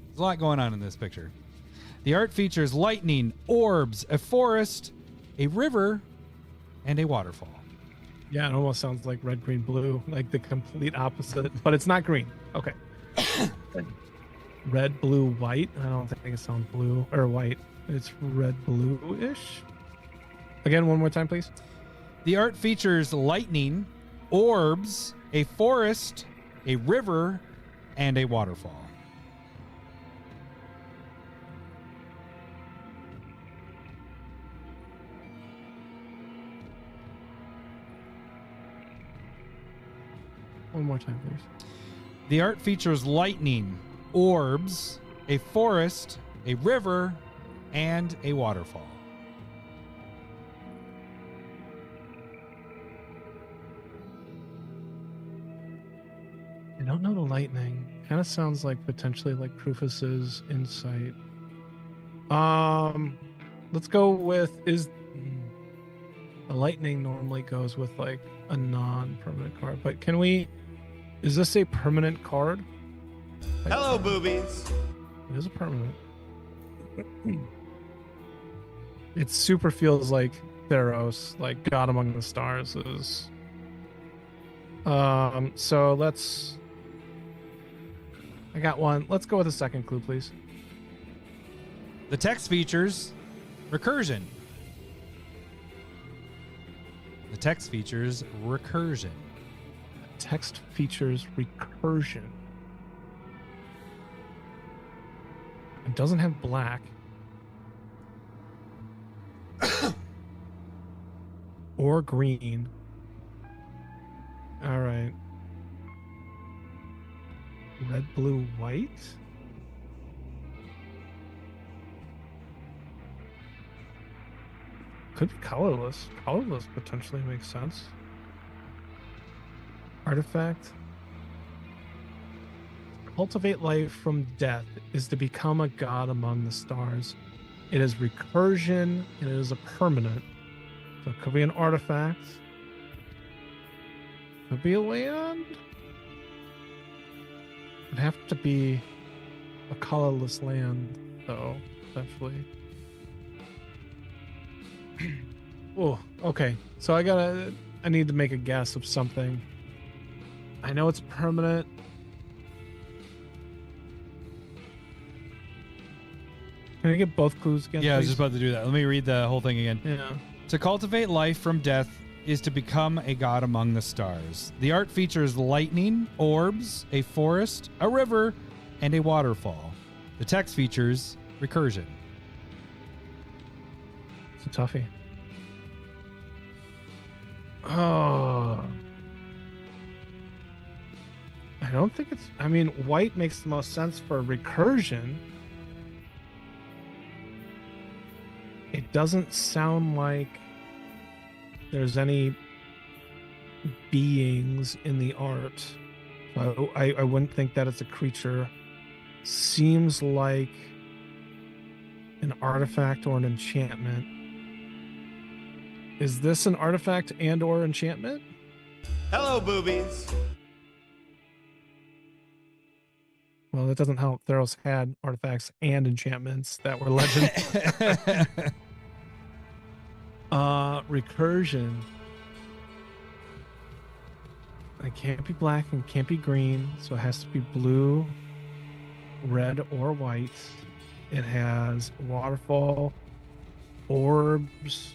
There's a lot going on in this picture. The art features lightning, orbs, a forest, a river, and a waterfall. Yeah, it almost sounds like red, green, blue, like the complete opposite, but it's not green. Okay. Red, blue, white. I don't think it sounds blue or white. It's red, blue-ish. Again, one more time, please. The art features lightning, orbs, a forest, a river, and a waterfall. One more time, please. The art features lightning, orbs, a forest, a river, and a waterfall. I don't know the lightning. Kind of sounds like potentially like Rufus's insight. Let's go with the lightning normally goes with like a non-permanent card, but is this a permanent card? Hello, boobies. It is a permanent. It super feels like Theros, like God Among the Stars is. So let's I got one. Let's go with a second clue, please. The text features recursion. The text features recursion. Text features recursion. It doesn't have black. Or green. All right. Red, blue, white. Could be colorless. Colorless potentially makes sense. Artifact. Cultivate life from death is to become a god among the stars. It is recursion and it is a permanent. So it could be an artifact. Could be a land. It'd have to be a colorless land, though, potentially. Oh, okay. So I need to make a guess of something. I know it's permanent. Can I get both clues again? Yeah, I was please? just about to do that. Let me read the whole thing again. Yeah. To cultivate life from death is to become a god among the stars. The art features lightning, orbs, a forest, a river, and a waterfall. The text features recursion. It's a toughie. Oh. I don't think it's... I mean, white makes the most sense for recursion. It doesn't sound like there's any beings in the art. So I wouldn't think that it's a creature. Seems like an artifact or an enchantment. Is this an artifact and or enchantment? Hello, boobies. Well, that doesn't help. Theros had artifacts and enchantments that were legend. Recursion. It can't be black and can't be green, so it has to be blue, red, or white. It has waterfall, orbs,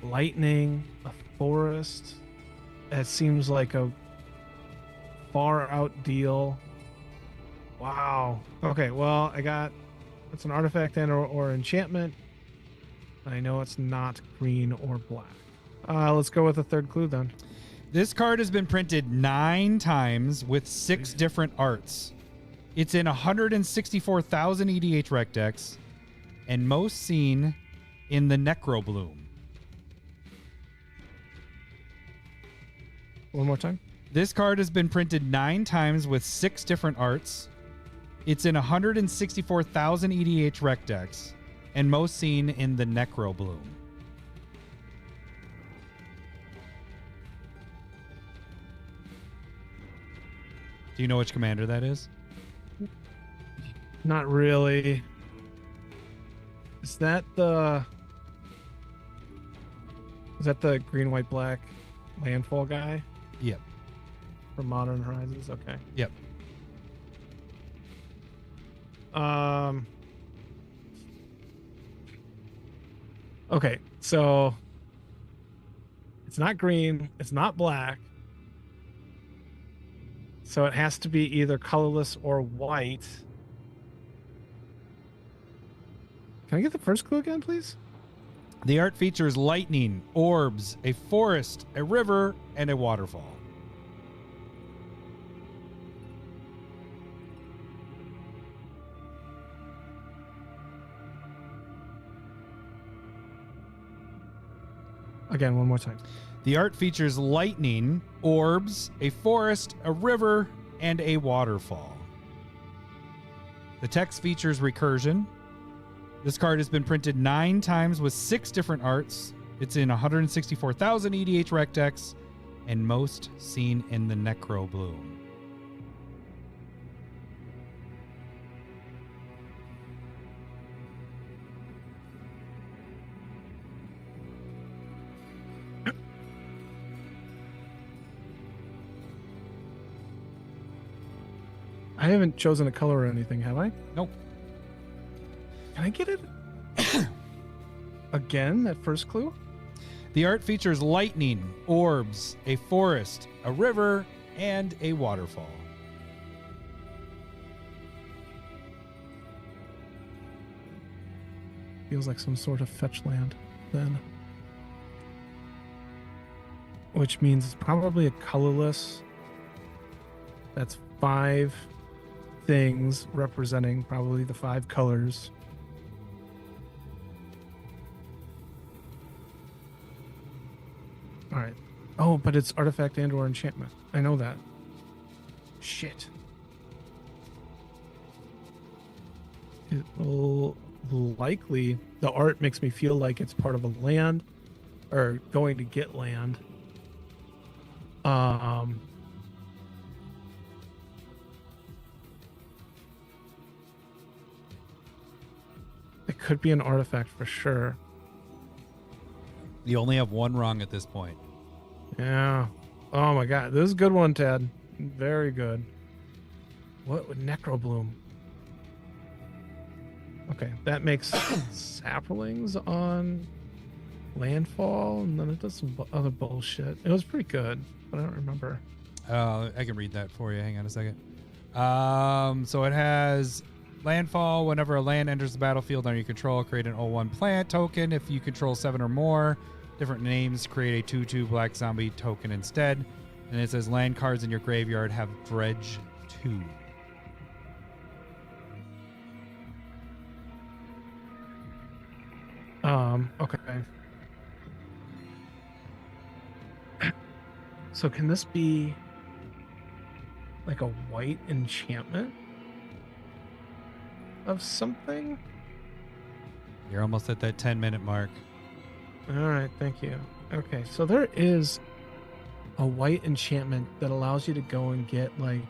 lightning, a forest. That seems like a far out deal. Wow. Okay, well, it's an artifact and or enchantment. I know it's not green or black. Let's go with the third clue then. This card has been printed 9 times with 6 different arts. It's in 164,000 EDH rec decks and most seen in the Necrobloom. One more time. This card has been printed 9 times with 6 different arts. It's in 164,000 EDH rec decks and most seen in the Necrobloom. Do you know which commander that is? Not really. Is that the green, white, black landfall guy Yep. from Modern Horizons? Okay. Yep. Okay, so it's not green, it's not black. So it has to be either colorless or white. Can I get the first clue again, please? The art features lightning, orbs, a forest, a river, and a waterfall. Again, one more time. The art features lightning, orbs, a forest, a river, and a waterfall. The text features recursion. This card has been printed 9 times with 6 different arts. It's in 164,000 EDH rec decks and most seen in the Necrobloom. I I haven't chosen a color or anything, have I? Nope. Can I get it again? That first clue. The art features lightning, orbs, a forest, a river, and a waterfall. Feels like some sort of fetch land, then. Which means it's probably a colorless. That's 5 things representing probably the 5 colors. All right. Oh, but it's artifact and or enchantment. I know that. Shit. It will likely, the art makes me feel like it's part of a land or going to get land. It could be an artifact for sure. You only have one wrong at this point. Yeah. Oh my god, this is a good one, Ted. Very good. What would Necrobloom? Okay, that makes saplings on landfall, and then it does some other bullshit. It was pretty good, but I don't remember. I can read that for you. Hang on a second. So it has landfall. Whenever a land enters the battlefield under your control, create an O1 plant token. If you control 7 or more different names, create a 2/2 black zombie token instead. And it says land cards in your graveyard have dredge 2. Okay. So can this be like a white enchantment of something? You're almost at that 10-minute mark. All right, thank you. Okay, so there is a white enchantment that allows you to go and get like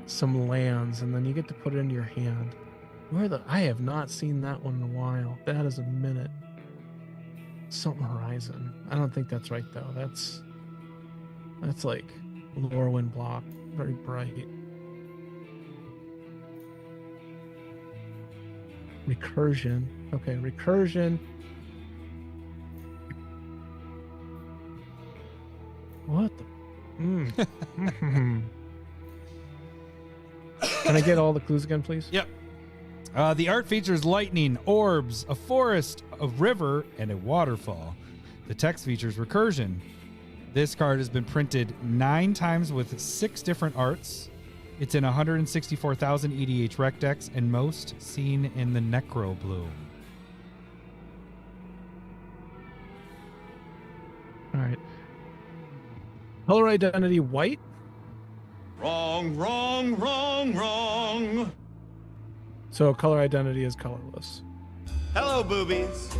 some lands, and then you get to put it into your hand. I have not seen that one in a while. That is a minute. Something Horizon. I don't think that's right though. That's like Lorwyn block, very bright. Recursion. Okay, recursion. What the? Can I get all the clues again, please? Yep. The art features lightning, orbs, a forest, a river, and a waterfall. The text features recursion. This card has been printed 9 times with 6 different arts. It's in 164,000 EDH rec decks and most seen in the Necrobloom. All right. Color identity white. Wrong, wrong, wrong, wrong. So color identity is colorless. Hello, boobies.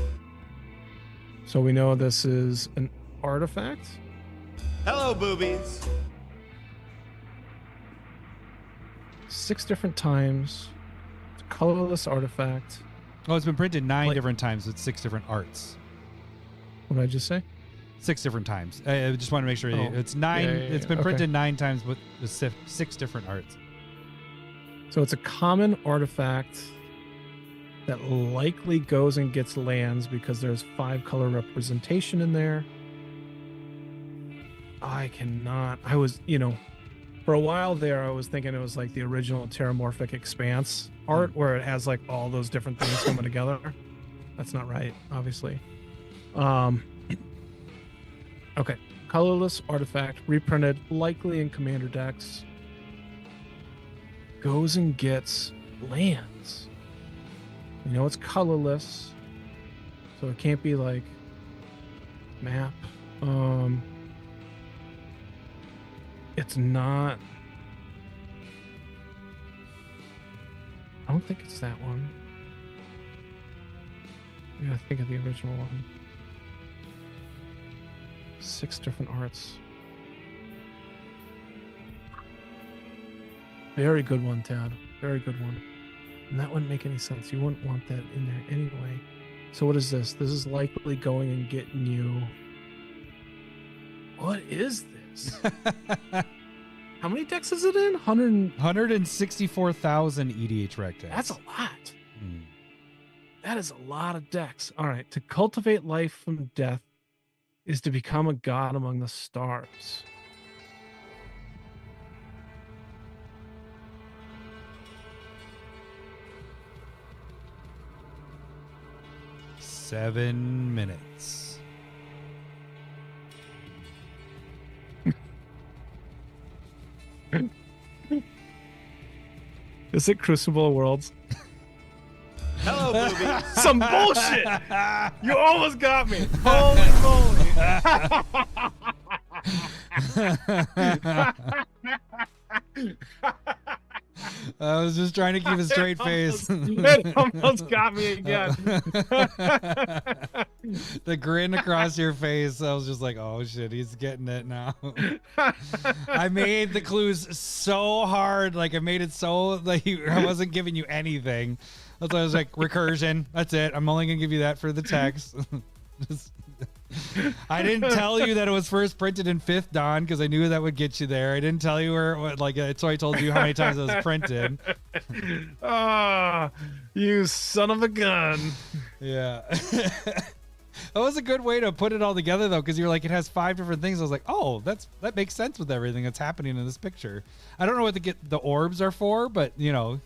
So we know this is an artifact. Hello, boobies. 6 different times. It's a colorless artifact. Oh, it's been printed 9 Like- different times with 6 different arts. What did I just say? 6 different times. I just want to make sure Oh. it's 9. Yeah, It's been okay. printed 9 times with 6 different arts. So it's a common artifact that likely goes and gets lands because there's 5 color representation in there. I was, for a while there, I was thinking it was like the original Terramorphic Expanse art where it has like all those different things coming together. That's not right, obviously. Okay. Colorless artifact, reprinted, likely in Commander decks. Goes and gets lands. It's colorless, so it can't be like map. It's not. I don't think it's that one. I gotta think of the original one. 6 different arts. Very good one, Tad. Very good one. And that wouldn't make any sense. You wouldn't want that in there anyway. So what is this? This is likely going and getting you. What is this? How many decks is it in? 100. 164,000 EDH rec decks. That's a lot. Hmm. That is a lot of decks. All right. To cultivate life from death is to become a god among the stars. Seven minutes. Is it Crucible of Worlds? Hello, boobies. Some bullshit. You almost got me. Holy moly. I was just trying to keep a straight face. It almost got me again. The grin across your face. I was just like, oh shit, he's getting it now. I made the clues so hard. Like I made it so like I wasn't giving you anything. That's why I was like, recursion. That's it. I'm only going to give you that for the text. Just, I didn't tell you that it was first printed in 5th Dan because I knew that would get you there. I didn't tell you so I told you how many times it was printed. Ah, you son of a gun. Yeah. That was a good way to put it all together though, because you're like, it has 5 different things. I was like, oh, that makes sense with everything that's happening in this picture. I don't know what the orbs are for, but you know,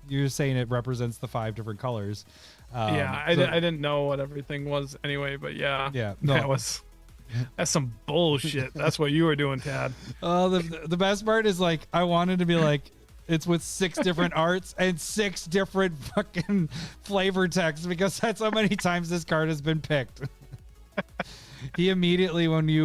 you're saying it represents the 5 different colors. I didn't know what everything was anyway, but yeah. No. That's some bullshit. That's what you were doing, Tad. The best part is like, I wanted to be like, it's with 6 different arts and 6 different fucking flavor texts because that's how many times this card has been picked. He immediately, when we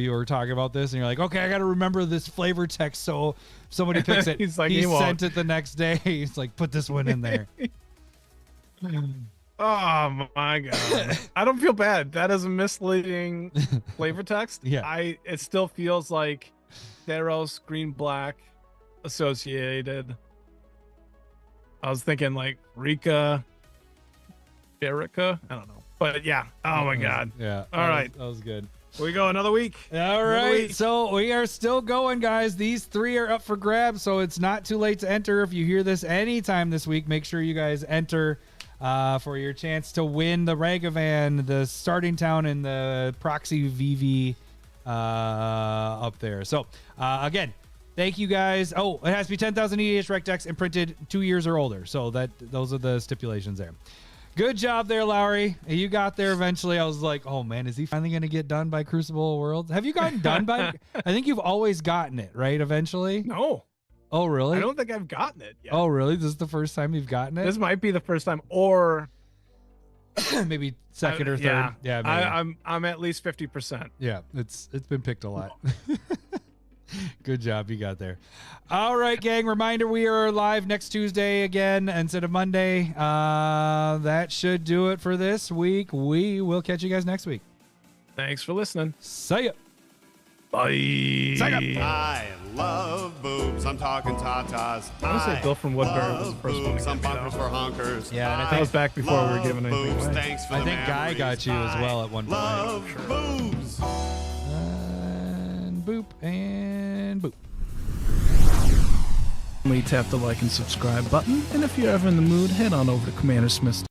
were talking about this and you're like, okay, I got to remember this flavor text. So somebody picks it. He's like, he won't. sent it the next day. He's like, put this one in there. Oh my god. I don't feel bad. That is a misleading flavor text. Yeah. It still feels like Theros, green, black associated. I was thinking like Rika, Erica. I don't know. But yeah. Oh my god. Yeah. All right. That was good. We go another week. All right. So we are still going, guys. These 3 are up for grabs, so it's not too late to enter. If you hear this anytime this week, make sure you guys enter for your chance to win the Ragavan, the starting town, and the proxy VV up there. So again, thank you guys. Oh, it has to be 10,000 EDH rec decks and printed 2 years or older. So those are the stipulations there. Good job there, Lowry. You got there eventually. I was like, oh man, is he finally going to get done by Crucible of Worlds? Have you gotten done by? I think you've always gotten it, right? Eventually. No. Oh, really? I don't think I've gotten it yet. Oh, really? This is the first time you've gotten it? This might be the first time, or maybe second or third. Yeah, maybe. I'm at least 50%. Yeah, it's been picked a lot. Good job, you got there. All right, gang. Reminder: we are live next Tuesday again instead of Monday. That should do it for this week. We will catch you guys next week. Thanks for listening. See ya. Bye. See ya. I love boobs. I'm talking tatas. I want to say Bill from Woodbury was the first one to Some get me, bunkers though. for honkers. Yeah, and I That was back before we were giving anything boobs. away. Thanks for I the think Guy memories. got you as well at one point. Love boobs. And boop and boop. Tap the like and subscribe button, and if you're ever in the mood, head on over to CommanderSmiths.com.